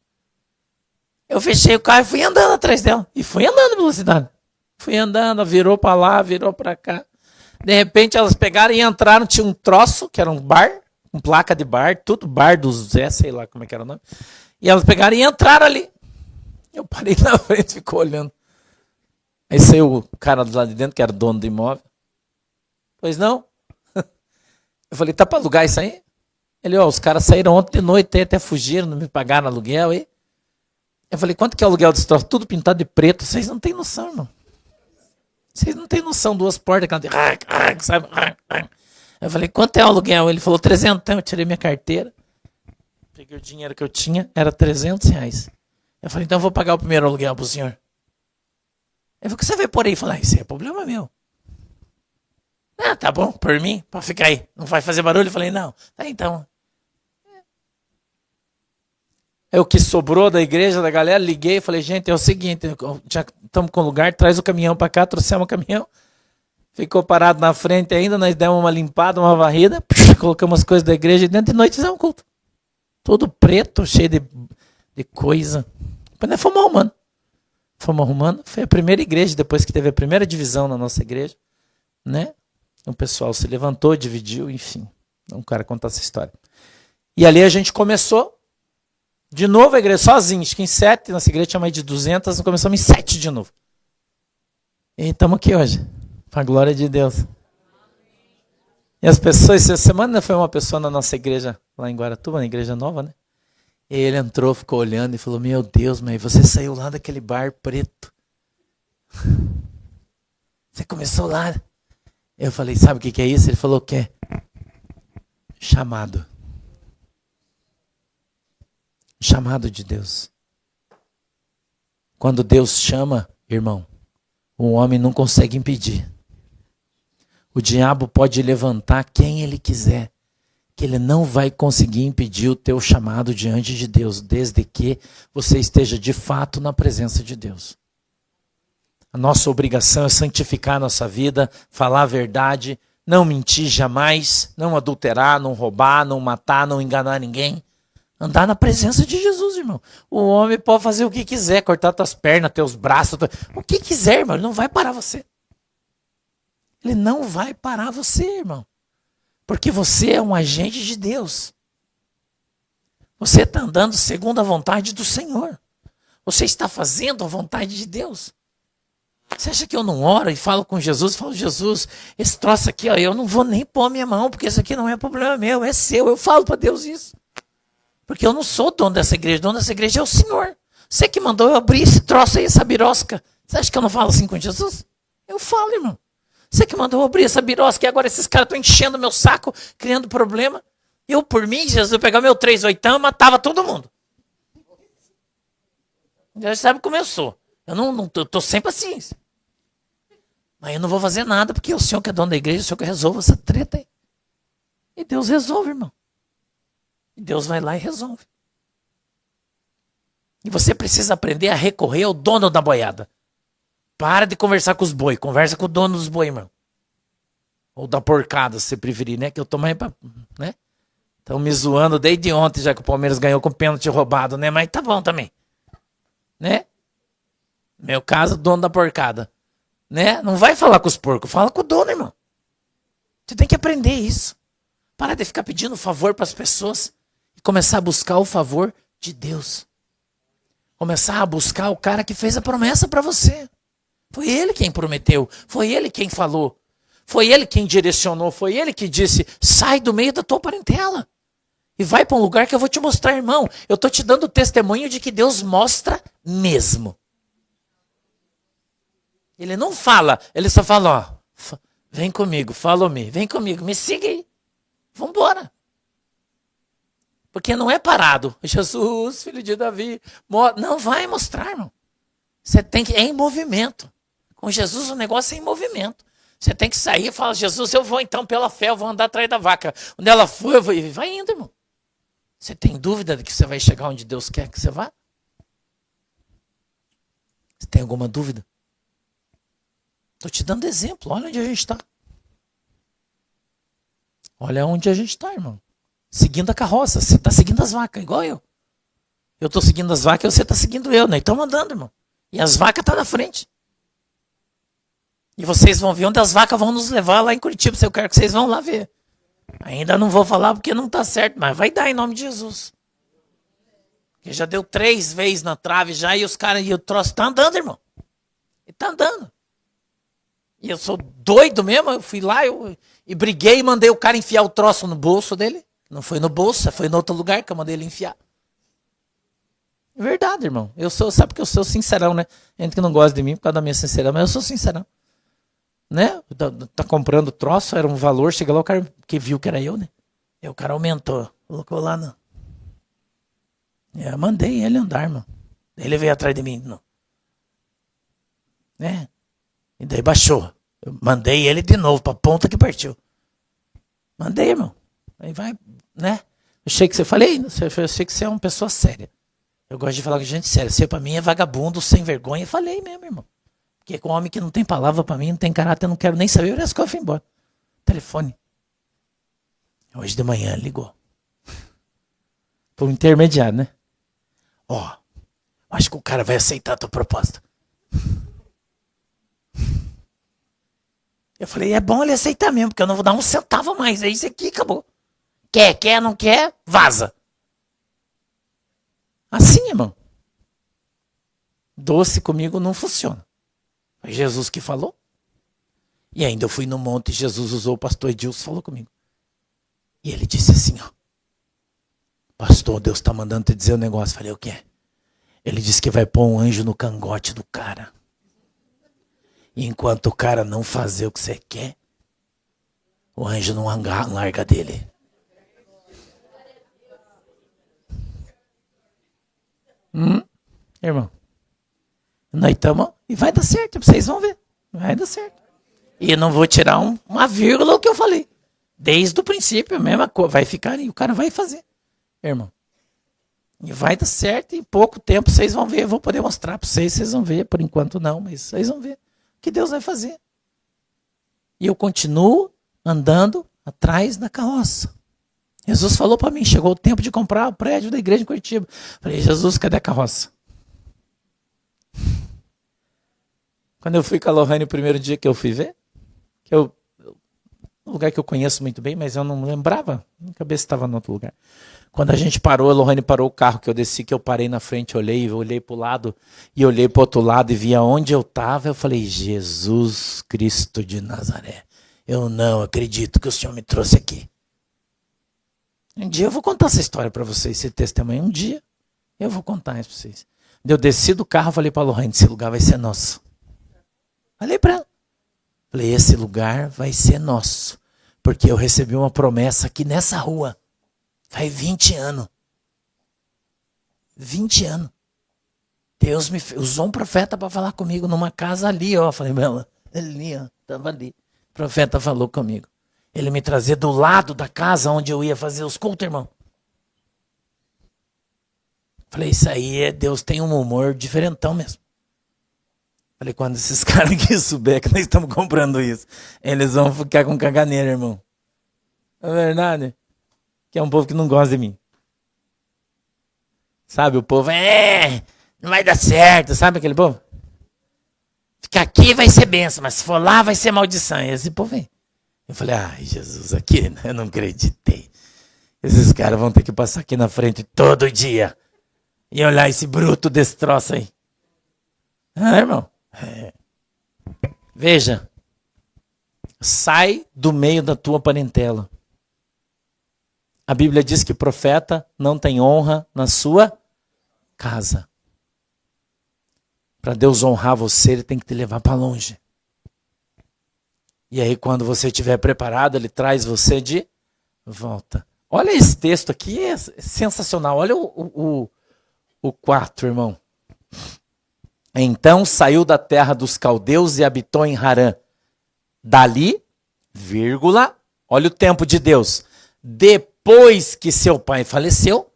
Eu fechei o carro e fui andando atrás dela. E fui andando em velocidade. Fui andando, virou para lá, virou para cá. De repente elas pegaram e entraram, tinha um troço, que era um bar, com placa de bar, tudo bar do Zé, sei lá como é que era o nome. E elas pegaram e entraram ali. Eu parei na frente e ficou olhando. Aí saiu o cara do lado de dentro, que era dono do imóvel. Pois não? Eu falei, tá para alugar isso aí? Ele, ó, os caras saíram ontem de noite, até fugiram, não me pagaram aluguel aí. Eu falei, quanto que é o aluguel desse troço? Tudo pintado de preto. Vocês não têm noção, irmão. Vocês não têm noção, 2 portas, sabe? Eu falei, quanto é o aluguel? Ele falou, 300. Eu tirei minha carteira, peguei o dinheiro que eu tinha, era R$300. Eu falei, então eu vou pagar o primeiro aluguel pro senhor. Ele falou, o que você vai por aí? Eu falei, isso é problema meu. Ah, tá bom, por mim, pode ficar aí. Não vai fazer barulho? Eu falei, não. Tá, então. É o que sobrou da igreja, da galera, liguei e falei, gente, é o seguinte, já estamos com lugar, traz o caminhão para cá, trouxemos o caminhão, ficou parado na frente ainda, nós demos uma limpada, uma varrida, colocamos as coisas da igreja e dentro de noite fizemos um culto. Todo preto, cheio de coisa. Depois nós fomos arrumando. Foi a primeira igreja, depois que teve a primeira divisão na nossa igreja, né? O pessoal se levantou, dividiu, enfim. Um cara conta essa história. E ali a gente começou, de novo a igreja, sozinho, acho que em 7, nossa igreja tinha mais de 200, nós começamos em 7 de novo. E estamos aqui hoje, com a glória de Deus. E as pessoas, essa semana foi uma pessoa na nossa igreja, lá em Guaratuba, na igreja nova, né? E ele entrou, ficou olhando e falou, meu Deus, mas você saiu lá daquele bar preto. Você começou lá. Eu falei, sabe o que é isso? Ele falou, o quê? Chamado. Chamado de Deus. Quando Deus chama, irmão, o homem não consegue impedir. O diabo pode levantar quem ele quiser, que ele não vai conseguir impedir o teu chamado diante de Deus, desde que você esteja de fato na presença de Deus. A nossa obrigação é santificar a nossa vida, falar a verdade, não mentir jamais, não adulterar, não roubar, não matar, não enganar ninguém. Andar na presença de Jesus, irmão. O homem pode fazer o que quiser, cortar tuas pernas, teus braços, o que quiser, irmão, ele não vai parar você. Ele não vai parar você, irmão. Porque você é um agente de Deus. Você está andando segundo a vontade do Senhor. Você está fazendo a vontade de Deus. Você acha que eu não oro e falo com Jesus? Falo, Jesus, esse troço aqui, ó, eu não vou nem pôr a minha mão, porque isso aqui não é problema meu, é seu. Eu falo para Deus isso. Porque eu não sou dono dessa igreja. O dono dessa igreja é o Senhor. Você que mandou eu abrir esse troço aí, essa birosca. Você acha que eu não falo assim com Jesus? Eu falo, irmão. Você que mandou eu abrir essa birosca e agora esses caras estão enchendo meu saco, criando problema. Eu, por mim, Jesus, eu pegava meu 38 e matava todo mundo. Já sabe como eu sou. Eu tô sempre assim. Mas eu não vou fazer nada, porque o Senhor que é dono da igreja, o Senhor que resolve essa treta aí. E Deus resolve, irmão. E Deus vai lá e resolve. E você precisa aprender a recorrer ao dono da boiada. Para de conversar com os boi, conversa com o dono dos boi, irmão. Ou da porcada, se você preferir, né? Que eu tô mais pra, né? Estão me zoando desde ontem, já que o Palmeiras ganhou com pênalti roubado, né? Mas tá bom também. Né? Meu caso, dono da porcada. Né? Não vai falar com os porcos, fala com o dono, irmão. Você tem que aprender isso. Para de ficar pedindo favor para as pessoas e começar a buscar o favor de Deus. Começar a buscar o cara que fez a promessa para você. Foi ele quem prometeu, foi ele quem falou, foi ele quem direcionou, foi ele que disse, sai do meio da tua parentela e vai para um lugar que eu vou te mostrar, irmão. Eu estou te dando testemunho de que Deus mostra mesmo. Ele não fala, ele só fala, ó, vem comigo, follow me, vem comigo, me siga aí, vambora. Porque não é parado, Jesus, filho de Davi, não vai mostrar, irmão. Você tem que, é em movimento. Com Jesus o negócio é em movimento. Você tem que sair e falar, Jesus, eu vou então pela fé, eu vou andar atrás da vaca. Onde ela for, eu vou ir. Vai indo, irmão. Você tem dúvida de que você vai chegar onde Deus quer que você vá? Você tem alguma dúvida? Estou te dando exemplo, olha onde a gente está. Olha onde a gente está, irmão. Seguindo a carroça, você está seguindo as vacas, igual eu. Eu estou seguindo as vacas e você está seguindo eu, né? Estamos andando, irmão. E as vacas estão na frente. E vocês vão ver onde as vacas vão nos levar lá em Curitiba. Eu quero que vocês vão lá ver. Ainda não vou falar porque não está certo, mas vai dar em nome de Jesus. Porque já deu 3 vezes na trave já e os caras, e o troço tá andando, irmão. Ele tá andando. E eu sou doido mesmo, eu fui lá e briguei e mandei o cara enfiar o troço no bolso dele. Não foi no bolso, foi em outro lugar que eu mandei ele enfiar. É verdade, irmão. Sabe que eu sou sincerão, né? Gente que não gosta de mim por causa da minha sinceridade, mas eu sou sincerão. Né? Tá comprando troço, era um valor, chega lá o cara que viu que era eu, né? E o cara aumentou, colocou lá no... Eu mandei ele andar, irmão. Ele veio atrás de mim, não. Né? E daí baixou. Eu mandei ele de novo pra ponta que partiu. Mandei, irmão. Aí vai, né? Eu achei que você é uma pessoa séria. Eu gosto de falar com gente séria. Você pra mim é vagabundo, sem vergonha. Eu falei mesmo, irmão. Porque com um homem que não tem palavra pra mim, não tem caráter, eu não quero nem saber. Eu fui embora. Telefone. Hoje de manhã ligou. Por um intermediário, né? Ó, acho que o cara vai aceitar a tua proposta. Eu falei, é bom ele aceitar mesmo, porque eu não vou dar um centavo a mais. É isso aqui, acabou. Quer, não quer, vaza. Assim, irmão. Doce comigo não funciona. Foi Jesus que falou. E ainda eu fui no monte, Jesus usou o pastor Edilson, falou comigo. E ele disse assim, ó. Pastor, Deus está mandando te dizer um negócio. Falei, o quê? Ele disse que vai pôr um anjo no cangote do cara. E enquanto o cara não fazer o que você quer, o anjo não larga dele. Irmão, nós estamos... E vai dar certo, vocês vão ver. Vai dar certo. E eu não vou tirar uma vírgula do que eu falei. Desde o princípio, a mesma coisa. Vai ficar e o cara vai fazer. Irmão. E vai dar certo. Em pouco tempo vocês vão ver. Eu vou poder mostrar para vocês. Vocês vão ver. Por enquanto não, mas vocês vão ver o que Deus vai fazer. E eu continuo andando atrás da carroça. Jesus falou para mim, chegou o tempo de comprar o prédio da igreja em Curitiba. Falei, Jesus, cadê a carroça? Quando eu fui com a Lohane o primeiro dia que eu fui ver, um lugar que eu conheço muito bem, mas eu não lembrava, minha cabeça estava em outro lugar. Quando a gente parou, a Lohane parou o carro que eu desci, que eu parei na frente, olhei para o lado, e olhei para o outro lado e via onde eu estava, eu falei, Jesus Cristo de Nazaré, eu não acredito que o Senhor me trouxe aqui. Um dia eu vou contar essa história para vocês, esse testemunho, um dia eu vou contar isso para vocês. Eu desci do carro, falei para a Lohane, esse lugar vai ser nosso. Falei para ela. Falei, esse lugar vai ser nosso. Porque eu recebi uma promessa aqui nessa rua. Faz 20 anos. 20 anos. Deus me usou um profeta para falar comigo numa casa ali, ó. Falei, ela, ali, ó. Estava ali. O profeta falou comigo. Ele me trazia do lado da casa onde eu ia fazer os cultos, irmão. Falei, isso aí Deus tem um humor diferentão mesmo. Falei, quando esses caras aqui souber que nós estamos comprando isso, eles vão ficar com caganeira, irmão. Não é verdade? Que é um povo que não gosta de mim. Sabe, o povo, não vai dar certo, sabe aquele povo? Ficar aqui vai ser bênção, mas se for lá vai ser maldição. E esse povo vem. Eu falei, ai, Jesus, aqui eu não acreditei. Esses caras vão ter que passar aqui na frente todo dia e olhar esse bruto desse troço aí. Ah, irmão. Veja, sai do meio da tua parentela. A Bíblia diz que profeta não tem honra na sua casa. Para Deus honrar você, Ele tem que te levar para longe. E aí quando você estiver preparado, Ele traz você de volta. Olha esse texto aqui, é sensacional. Olha o 4, irmão. Então saiu da terra dos caldeus e habitou em Harã. Dali, vírgula, olha o tempo de Deus. Depois que seu pai faleceu,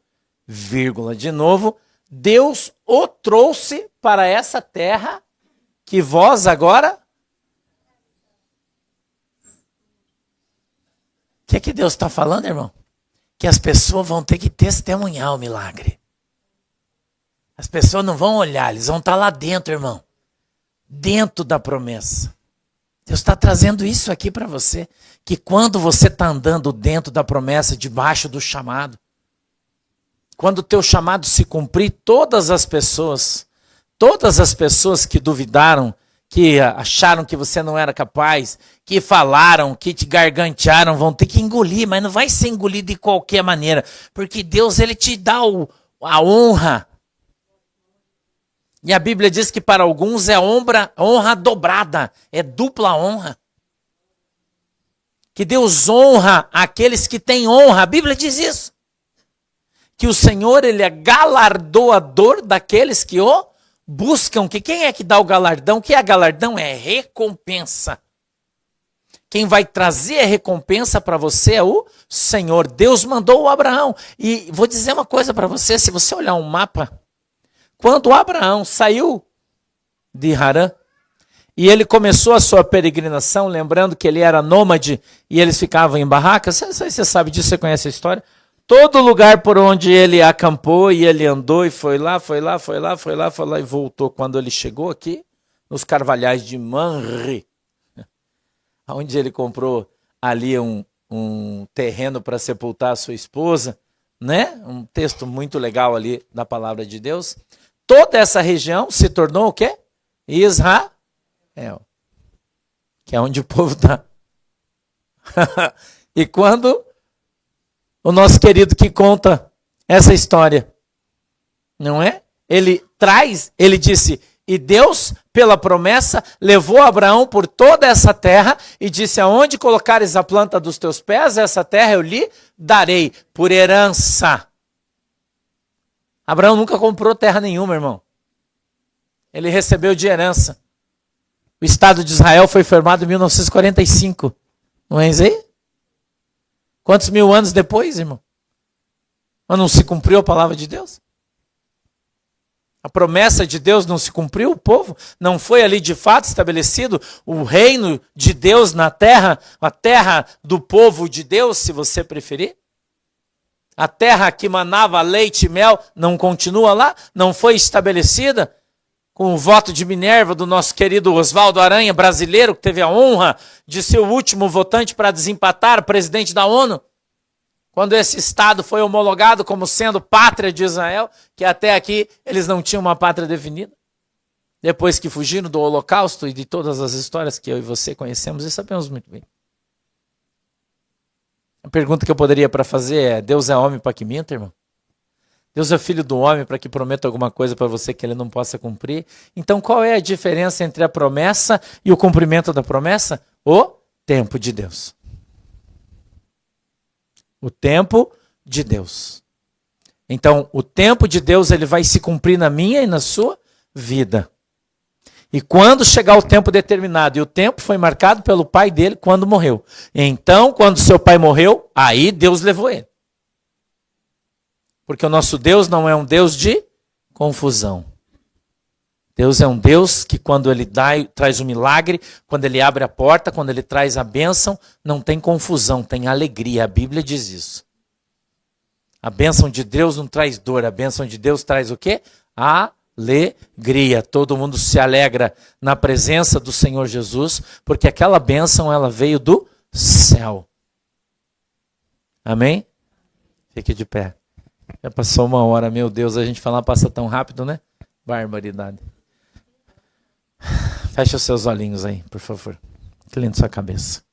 vírgula de novo, Deus o trouxe para essa terra que vós agora... O que Deus está falando, irmão? Que as pessoas vão ter que testemunhar o milagre. As pessoas não vão olhar, eles vão estar lá dentro, irmão. Dentro da promessa. Deus está trazendo isso aqui para você. Que quando você está andando dentro da promessa, debaixo do chamado, quando o teu chamado se cumprir, todas as pessoas que duvidaram, que acharam que você não era capaz, que falaram, que te gargantearam, vão ter que engolir, mas não vai ser engolido de qualquer maneira, porque Deus, Ele te dá a honra. E a Bíblia diz que para alguns é honra dobrada, é dupla honra. Que Deus honra aqueles que têm honra, a Bíblia diz isso. Que o Senhor, Ele é galardoador daqueles que o buscam. Que quem é que dá o galardão? O que é galardão? É recompensa. Quem vai trazer a recompensa para você é o Senhor. Deus mandou o Abraão. E vou dizer uma coisa para você, se você olhar um mapa, quando Abraão saiu de Harã, e ele começou a sua peregrinação, lembrando que ele era nômade, e eles ficavam em barracas, você sabe disso, você conhece a história? Todo lugar por onde ele acampou, e ele andou, e foi lá, e voltou. Quando ele chegou aqui, nos Carvalhais de Manre, onde ele comprou ali um terreno para sepultar a sua esposa, né? Um texto muito legal ali da palavra de Deus. Toda essa região se tornou o quê? Israel. Que é onde o povo está. E quando o nosso querido que conta essa história. Não é? Ele disse, e Deus, pela promessa, levou Abraão por toda essa terra e disse, aonde colocares a planta dos teus pés, essa terra eu lhe darei por herança. Abraão nunca comprou terra nenhuma, irmão. Ele recebeu de herança. O Estado de Israel foi formado em 1945. Não é isso aí? Quantos mil anos depois, irmão? Mas não se cumpriu a palavra de Deus? A promessa de Deus não se cumpriu, o povo não foi ali de fato estabelecido o reino de Deus na terra, a terra do povo de Deus, se você preferir. A terra que manava leite e mel não continua lá, não foi estabelecida com o voto de Minerva do nosso querido Oswaldo Aranha, brasileiro, que teve a honra de ser o último votante para desempatar o presidente da ONU. Quando esse Estado foi homologado como sendo pátria de Israel, que até aqui eles não tinham uma pátria definida. Depois que fugiram do Holocausto e de todas as histórias que eu e você conhecemos e sabemos muito bem. A pergunta que eu poderia para fazer é, Deus é homem para que minta, irmão? Deus é filho do homem para que prometa alguma coisa para você que ele não possa cumprir? Então qual é a diferença entre a promessa e o cumprimento da promessa? O tempo de Deus. O tempo de Deus. Então, o tempo de Deus ele vai se cumprir na minha e na sua vida. E quando chegar o tempo determinado, e o tempo foi marcado pelo pai dele quando morreu. Então, quando seu pai morreu, aí Deus levou ele. Porque o nosso Deus não é um Deus de confusão. Deus é um Deus que quando ele traz o milagre, quando ele abre a porta, quando ele traz a bênção, não tem confusão, tem alegria. A Bíblia diz isso. A bênção de Deus não traz dor, a bênção de Deus traz o quê? Alegria. Todo mundo se alegra na presença do Senhor Jesus, porque aquela bênção ela veio do céu. Amém? Fique de pé. Já passou 1 hora, meu Deus, a gente falar passa tão rápido, né? Barbaridade. Feche os seus olhinhos aí, por favor. Incline sua cabeça.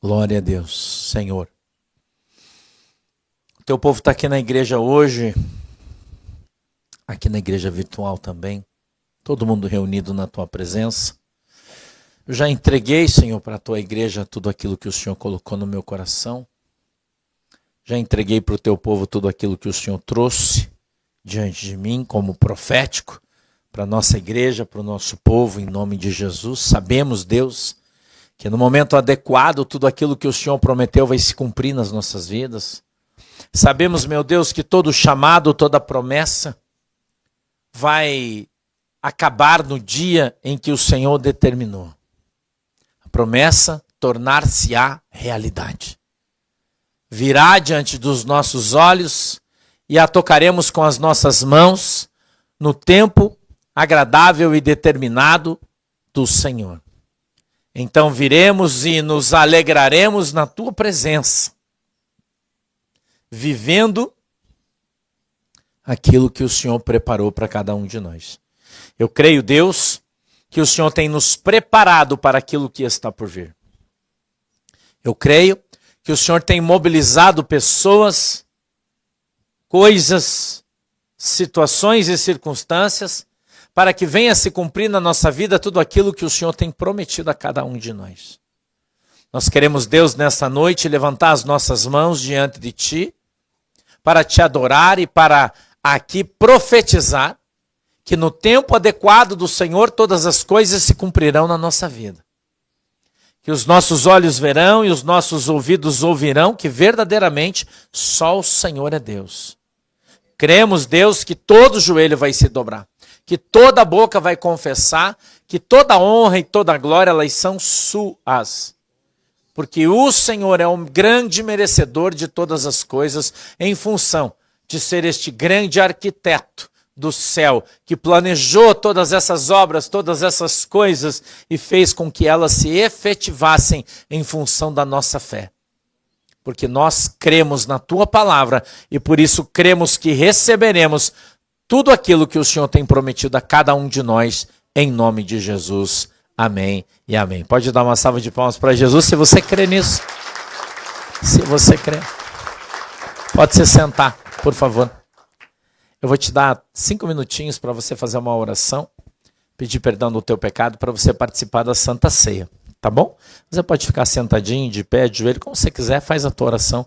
Glória a Deus, Senhor. O teu povo está aqui na igreja hoje, aqui na igreja virtual também. Todo mundo reunido na tua presença. Eu já entreguei, Senhor, para a tua igreja tudo aquilo que o Senhor colocou no meu coração. Já entreguei para o teu povo tudo aquilo que o Senhor trouxe diante de mim como profético para a nossa igreja, para o nosso povo, em nome de Jesus. Sabemos, Deus, que no momento adequado tudo aquilo que o Senhor prometeu vai se cumprir nas nossas vidas. Sabemos, meu Deus, que todo chamado, toda promessa vai acabar no dia em que o Senhor determinou. A promessa tornar-se-á realidade. Virá diante dos nossos olhos e a tocaremos com as nossas mãos no tempo agradável e determinado do Senhor. Então viremos e nos alegraremos na tua presença, vivendo aquilo que o Senhor preparou para cada um de nós. Eu creio, Deus, que o Senhor tem nos preparado para aquilo que está por vir. Eu creio que o Senhor tem mobilizado pessoas, coisas, situações e circunstâncias para que venha se cumprir na nossa vida tudo aquilo que o Senhor tem prometido a cada um de nós. Nós queremos, Deus, nessa noite levantar as nossas mãos diante de Ti para Te adorar e para aqui profetizar que no tempo adequado do Senhor todas as coisas se cumprirão na nossa vida. Que os nossos olhos verão e os nossos ouvidos ouvirão que verdadeiramente só o Senhor é Deus. Cremos, Deus, que todo joelho vai se dobrar, que toda boca vai confessar, que toda honra e toda glória elas são suas. Porque o Senhor é um grande merecedor de todas as coisas em função de ser este grande arquiteto do céu, que planejou todas essas obras, todas essas coisas e fez com que elas se efetivassem em função da nossa fé. Porque nós cremos na tua palavra e por isso cremos que receberemos tudo aquilo que o Senhor tem prometido a cada um de nós em nome de Jesus. Amém e amém. Pode dar uma salva de palmas para Jesus se você crê nisso. Se você crê. Pode se sentar, por favor. Eu vou te dar 5 minutinhos para você fazer uma oração, pedir perdão do teu pecado para você participar da Santa Ceia, tá bom? Você pode ficar sentadinho, de pé, de joelho, como você quiser, faz a tua oração.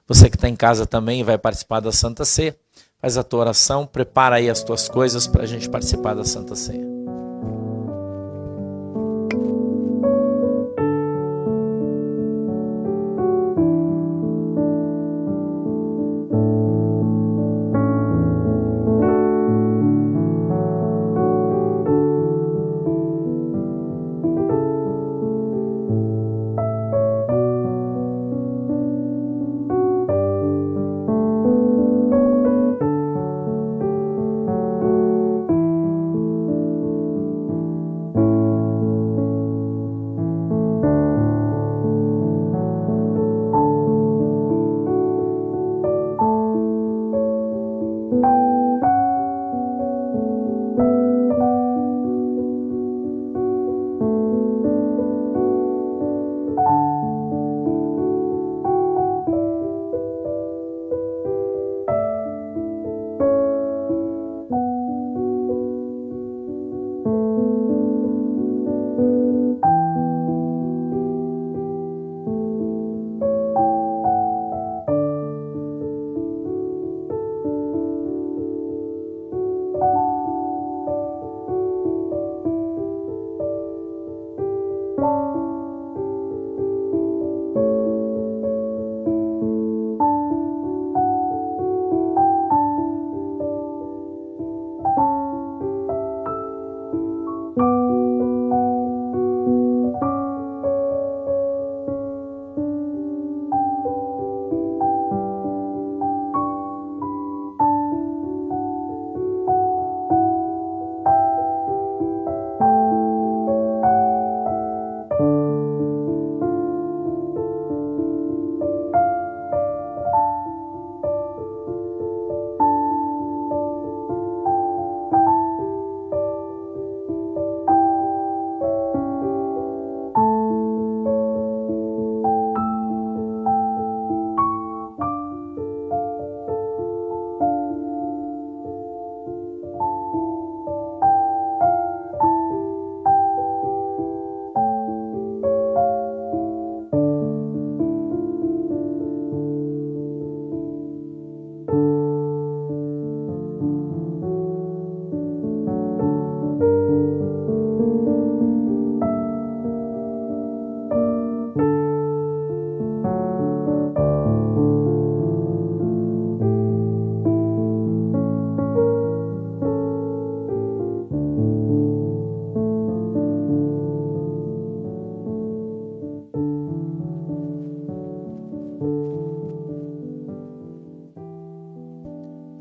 Você que está em casa também vai participar da Santa Ceia, faz a tua oração, prepara aí as tuas coisas para a gente participar da Santa Ceia.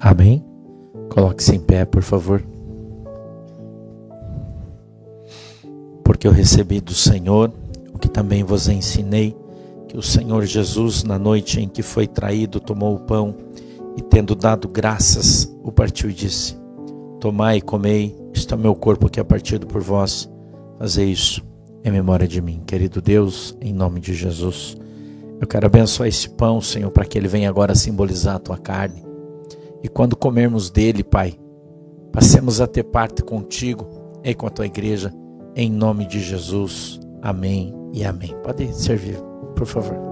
Amém? Coloque-se em pé, por favor. Porque eu recebi do Senhor o que também vos ensinei, que o Senhor Jesus, na noite em que foi traído, tomou o pão e, tendo dado graças, o partiu e disse: tomai e comei, isto é o meu corpo que é partido por vós, fazei isso em memória de mim. Querido Deus, em nome de Jesus, eu quero abençoar esse pão, Senhor, para que ele venha agora simbolizar a tua carne. E quando comermos dele, Pai, passemos a ter parte contigo e com a tua igreja, em nome de Jesus. Amém e amém. Pode servir, por favor.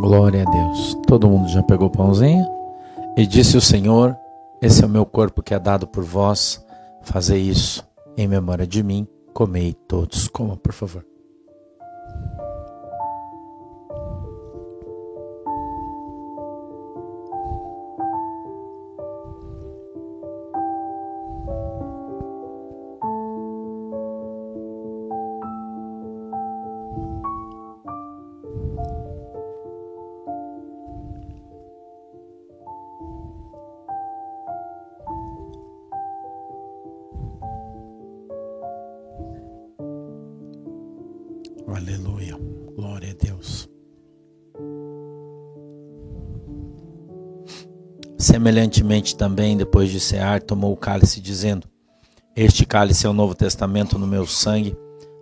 Glória a Deus. Todo mundo já pegou o pãozinho? E disse o Senhor: esse é o meu corpo que é dado por vós. Fazei isso em memória de mim. Comei todos. Coma, por favor. Aleluia. Glória a Deus. Semelhantemente também, depois de cear, tomou o cálice, dizendo: este cálice é o novo testamento no meu sangue.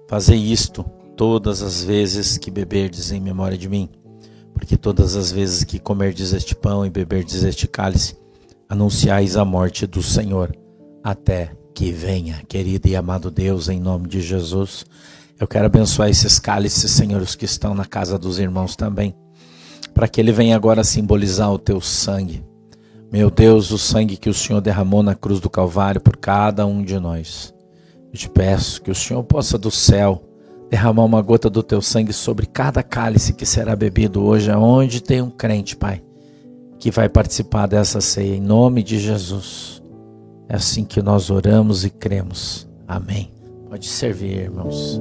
Fazei isto todas as vezes que beberdes em memória de mim. Porque todas as vezes que comerdes este pão e beberdes este cálice, anunciais a morte do Senhor, até que venha. Querido e amado Deus, em nome de Jesus, eu quero abençoar esses cálices, Senhor, os que estão na casa dos irmãos também, para que ele venha agora simbolizar o teu sangue. Meu Deus, o sangue que o Senhor derramou na cruz do Calvário por cada um de nós. Eu te peço que o Senhor possa do céu derramar uma gota do teu sangue sobre cada cálice que será bebido hoje, aonde tem um crente, Pai, que vai participar dessa ceia, em nome de Jesus. É assim que nós oramos e cremos. Amém. Pode servir, irmãos.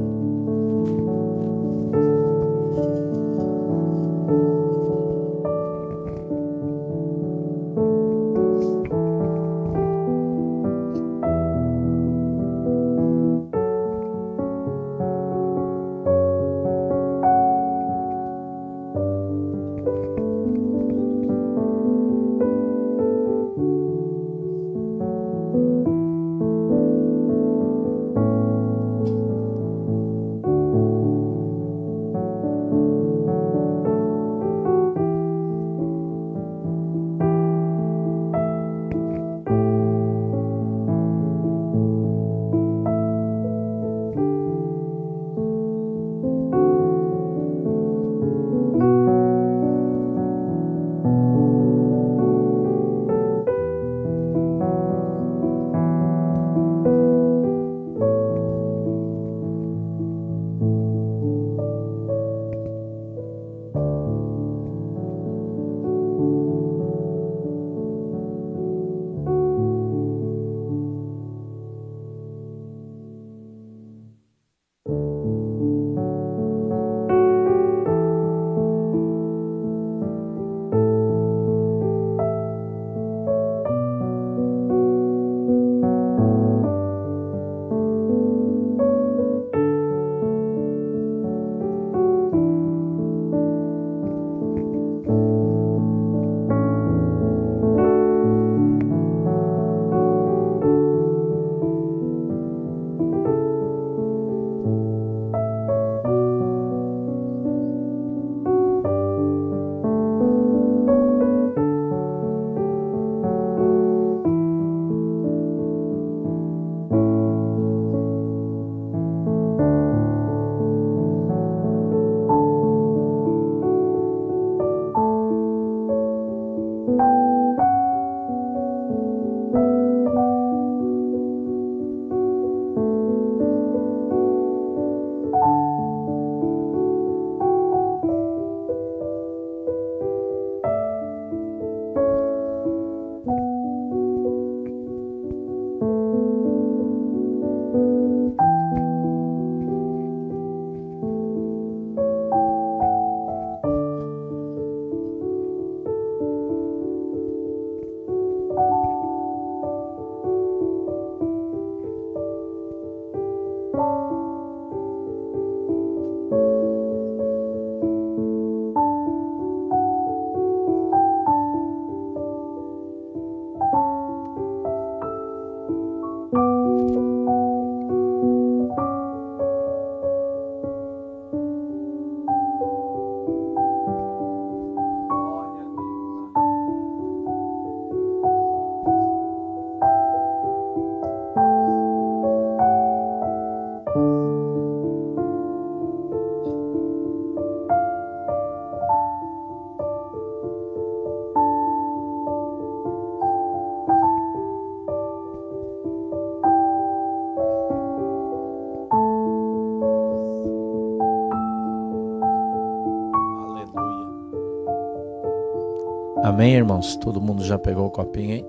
Amém, irmãos? Todo mundo já pegou o copinho, hein?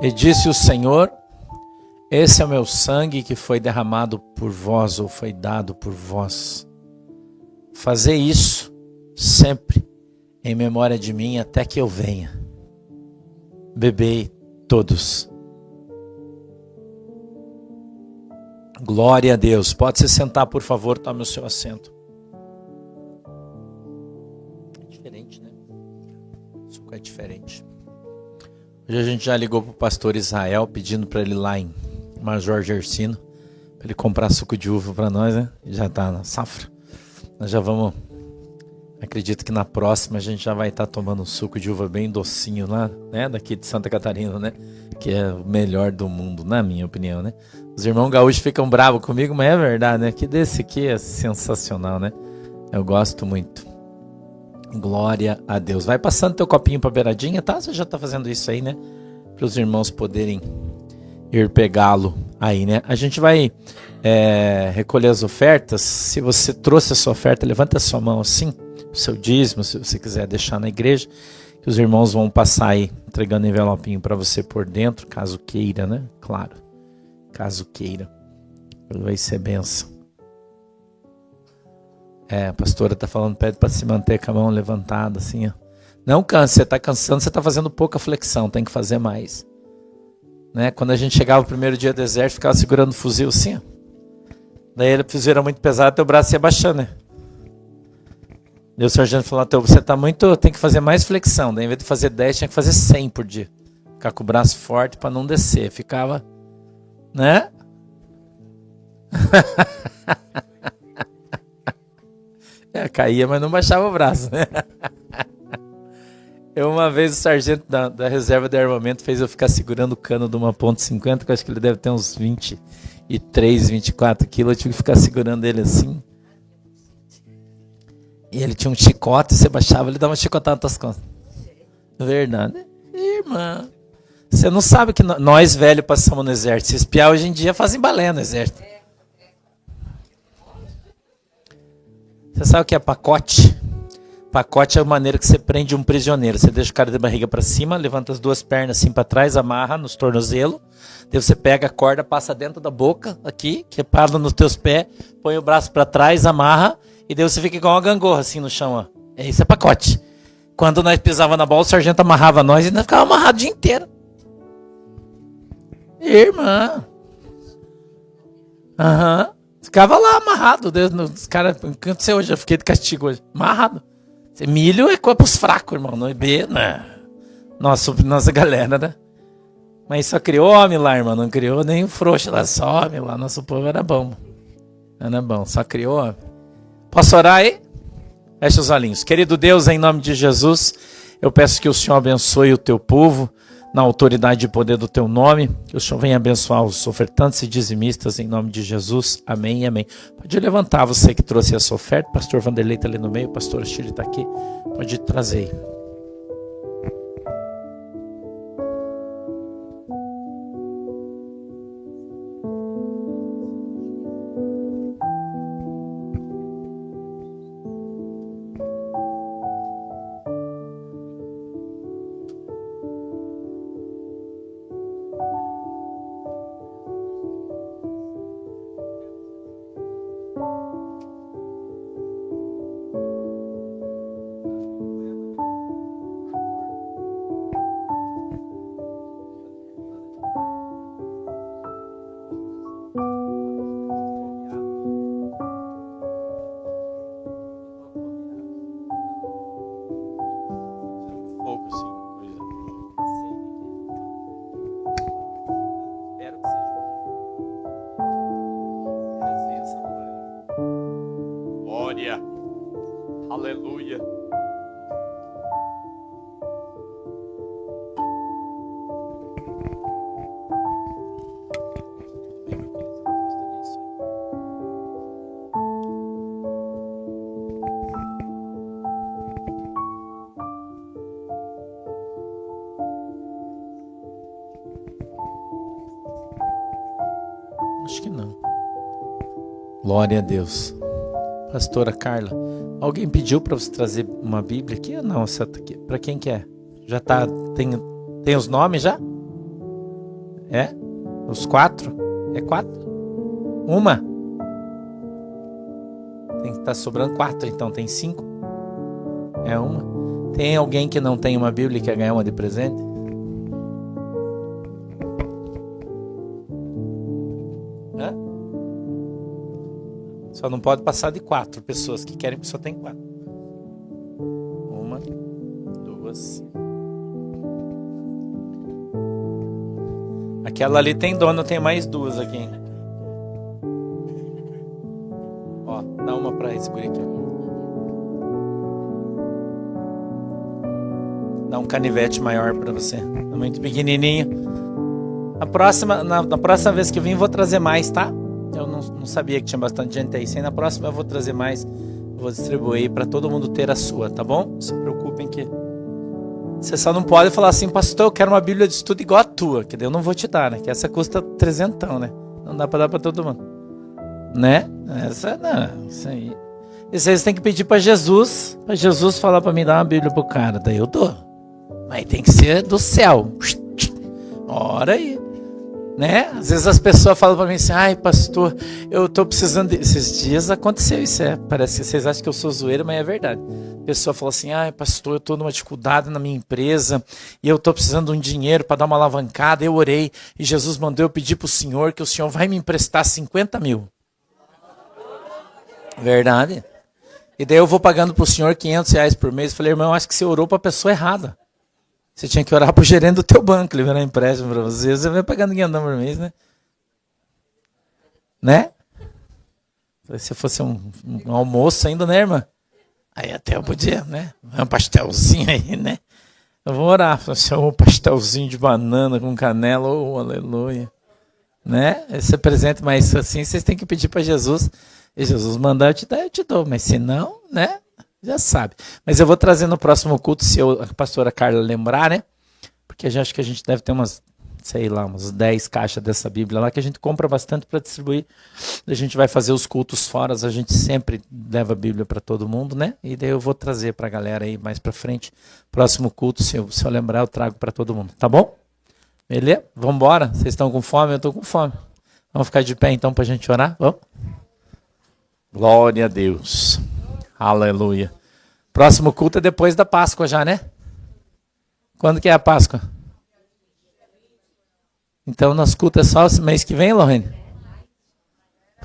E disse o Senhor: esse é o meu sangue que foi derramado por vós, ou foi dado por vós. Fazer isso sempre em memória de mim até que eu venha. Bebei todos. Glória a Deus. Pode se sentar, por favor, tome o seu assento. É diferente, né? O suco é diferente. Hoje a gente já ligou para o pastor Israel, pedindo para ele ir lá em Major Gersino, para ele comprar suco de uva para nós, né? Já está na safra. Nós já vamos, acredito que na próxima a gente já vai estar tomando um suco de uva bem docinho lá, né? Daqui de Santa Catarina, né? Que é o melhor do mundo, na minha opinião, né? Os irmãos gaúchos ficam bravos comigo, mas é verdade, né? Que desse aqui é sensacional, né? Eu gosto muito. Glória a Deus. Vai passando teu copinho para a beiradinha, tá? Você já está fazendo isso aí, né? Para os irmãos poderem ir pegá-lo aí, né? A gente vai recolher as ofertas. Se você trouxe a sua oferta, levanta a sua mão assim, o seu dízimo, se você quiser deixar na igreja, que os irmãos vão passar aí, entregando envelopinho para você por dentro, caso queira, né? Claro, caso queira. Vai ser bênção. A pastora está falando, pede para se manter com a mão levantada, assim, ó. Não canse, você está cansando, você está fazendo pouca flexão, tem que fazer mais. Né? Quando a gente chegava no primeiro dia do exército, ficava segurando o fuzil assim, ó. Daí ele fuzil era muito pesado, teu braço ia baixando, né? Daí o sargento falou, você tá muito, tem que fazer mais flexão. Daí em vez de fazer 10, tinha que fazer 100 por dia. Ficar com o braço forte para não descer, ficava, né? Caía, mas não baixava o braço, né? Uma vez o sargento da reserva de armamento fez eu ficar segurando o cano de uma .50, que eu acho que ele deve ter uns 23, 24 quilos. Eu tive que ficar segurando ele assim. E ele tinha um chicote, você baixava, ele dava uma chicotada nas tuas costas. Verdade. Irmã, você não sabe que nós velhos passamos no exército. Se espiar hoje em dia, fazem balé no exército. Você sabe o que é pacote? Pacote é a maneira que você prende um prisioneiro. Você deixa o cara de barriga para cima, levanta as duas pernas assim para trás, amarra nos tornozelos. Daí você pega a corda, passa dentro da boca, aqui, que para nos teus pés, põe o braço para trás, amarra, e daí você fica igual uma gangorra assim no chão. Ó. Isso é pacote. Quando nós pisava na bola, o sargento amarrava nós e nós ficava amarrado o dia inteiro. Irmã. Aham. Ficava lá amarrado. Os caras, o que aconteceu hoje? Eu fiquei de castigo hoje. Amarrado. Milho é coisa pros fracos, irmão. Não é B, né? Nossa galera, né? Mas só criou homem lá, irmão. Não criou nem o frouxo lá. Só homem lá. Nosso povo era bom. Era bom. Só criou homem. Posso orar aí? Feche os olhinhos. Querido Deus, em nome de Jesus, eu peço que o Senhor abençoe o teu povo na autoridade e poder do teu nome, que o Senhor venha abençoar os ofertantes e dizimistas em nome de Jesus, amém e amém. Pode levantar você que trouxe essa oferta, pastor Vanderlei está ali no meio, pastor Chile está aqui, pode trazer aí. Aleluia. Acho que não. Glória a Deus. Pastora Carla, alguém pediu para você trazer uma Bíblia aqui ou não? Para quem que é? Já tá, tem os nomes já? É? Os 4? É 4? Uma? Tem que estar sobrando 4, então tem 5? É uma. Tem alguém que não tem uma Bíblia e quer ganhar uma de presente? Hã? Só não pode passar de 4 pessoas que querem, porque só tem 4. 1, 2. Aquela ali tem dono, tem mais 2 aqui ainda. Ó, dá uma pra esse guri aqui. Dá um canivete maior pra você. Tá muito pequenininho. Na próxima vez que eu vim, vou trazer mais, tá? Eu não sabia que tinha bastante gente aí. Sim, na próxima eu vou trazer mais. Vou distribuir pra todo mundo ter a sua, tá bom? Não se preocupem que... Você só não pode falar assim, pastor, eu quero uma Bíblia de estudo igual a tua, que daí eu não vou te dar, né? Que essa custa 300, né? Não dá pra dar pra todo mundo. Né? Essa não, isso aí. E vocês têm que pedir pra Jesus falar pra mim dar uma Bíblia pro cara, daí eu dou. Mas tem que ser do céu. Ora aí. Né? Às vezes as pessoas falam pra mim assim, ai pastor, eu tô precisando Esses dias aconteceu isso, parece que vocês acham que eu sou zoeira, mas é verdade. A pessoa falou assim, ai pastor, eu tô numa dificuldade na minha empresa e eu tô precisando de um dinheiro para dar uma alavancada. Eu orei e Jesus mandou eu pedir pro Senhor que o Senhor vai me emprestar 50 mil. Verdade. E daí eu vou pagando pro Senhor 500 reais por mês. Eu falei, irmão, acho que você orou pra pessoa errada. Você tinha que orar pro gerente do teu banco, ele vai dar empréstimo para você. Você vai pagando 500 por mês, né? Né? Se fosse um almoço ainda, né, irmã? Aí até eu podia, né? Um pastelzinho aí, né? Eu vou orar. Um pastelzinho de banana com canela, oh, aleluia. Né? Esse é presente, mas assim vocês têm que pedir para Jesus. E Jesus mandar eu te dar, eu te dou. Mas se não, né? Já sabe. Mas eu vou trazer no próximo culto, se a pastora Carla lembrar, né? Porque eu acho que a gente deve ter umas 10 caixas dessa Bíblia lá, que a gente compra bastante para distribuir. A gente vai fazer os cultos fora, a gente sempre leva a Bíblia para todo mundo, né? E daí eu vou trazer para a galera aí mais para frente. Próximo culto, se eu lembrar, eu trago para todo mundo. Tá bom? Beleza? Vamos embora? Vocês estão com fome? Eu estou com fome. Vamos ficar de pé então para a gente orar? Vamos? Glória a Deus. Aleluia. Próximo culto é depois da Páscoa já, né? Quando que é a Páscoa? Então nosso culto é só esse mês que vem, Lorene?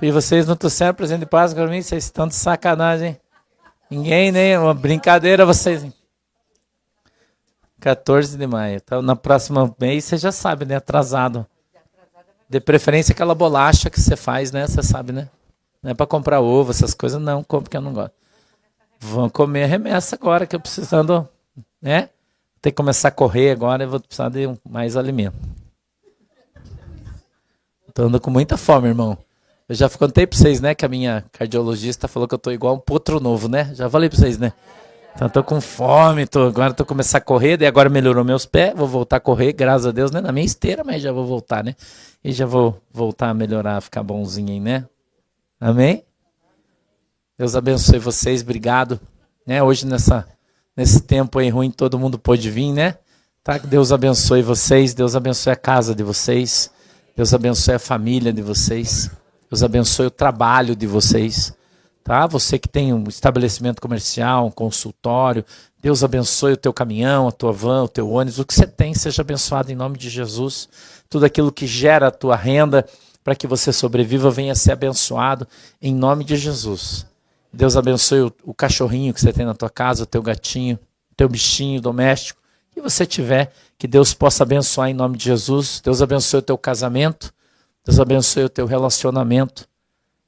E vocês não trouxeram presente de Páscoa para mim? Vocês estão de sacanagem, hein? Ninguém, nem uma brincadeira vocês. 14 de maio. Então na próxima mês você já sabe, né? Atrasado. De preferência aquela bolacha que você faz, né? Você sabe, né? Não é para comprar ovo, essas coisas não, compro porque eu não gosto. Vão comer a remessa agora, que eu precisando, né? Tem que começar a correr agora, eu vou precisar de mais alimento. Tô andando com muita fome, irmão. Eu já contei para vocês, né, que a minha cardiologista falou que eu tô igual um potro novo, né? Já falei para vocês, né? Então tô com fome, agora tô começando a correr, daí agora melhorou meus pés, vou voltar a correr, graças a Deus, né? Na minha esteira, mas já vou voltar, né? E já vou voltar a melhorar, ficar bonzinho aí, né? Amém? Deus abençoe vocês, obrigado. Né? Hoje nesse tempo aí ruim, todo mundo pôde vir, né? Tá? Deus abençoe vocês, Deus abençoe a casa de vocês, Deus abençoe a família de vocês, Deus abençoe o trabalho de vocês. Tá? Você que tem um estabelecimento comercial, um consultório, Deus abençoe o teu caminhão, a tua van, o teu ônibus, o que você tem seja abençoado em nome de Jesus. Tudo aquilo que gera a tua renda para que você sobreviva venha a ser abençoado em nome de Jesus. Deus abençoe o cachorrinho que você tem na tua casa, o teu gatinho, o teu bichinho doméstico, que você tiver, que Deus possa abençoar em nome de Jesus. Deus abençoe o teu casamento, Deus abençoe o teu relacionamento,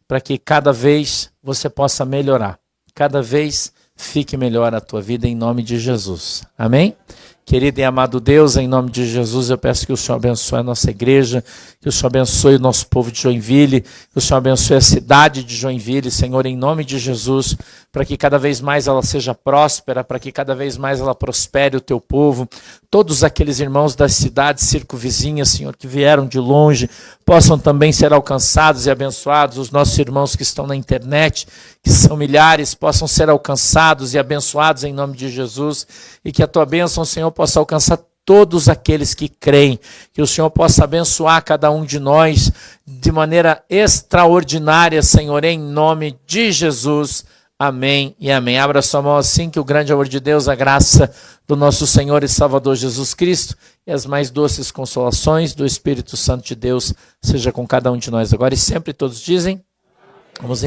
para que cada vez você possa melhorar, cada vez fique melhor a tua vida em nome de Jesus. Amém? Querido e amado Deus, em nome de Jesus, eu peço que o Senhor abençoe a nossa igreja, que o Senhor abençoe o nosso povo de Joinville, que o Senhor abençoe a cidade de Joinville, Senhor, em nome de Jesus, para que cada vez mais ela seja próspera, para que cada vez mais ela prospere o teu povo. Todos aqueles irmãos das cidades circunvizinhas, Senhor, que vieram de longe, possam também ser alcançados e abençoados. Os nossos irmãos que estão na internet, que são milhares, possam ser alcançados e abençoados em nome de Jesus, e que a tua bênção, Senhor, possa alcançar todos aqueles que creem, que o Senhor possa abençoar cada um de nós de maneira extraordinária, Senhor, em nome de Jesus. Amém e amém. Abra sua mão assim, que o grande amor de Deus, a graça do nosso Senhor e Salvador Jesus Cristo e as mais doces consolações do Espírito Santo de Deus seja com cada um de nós agora e sempre. Todos dizem, vamos em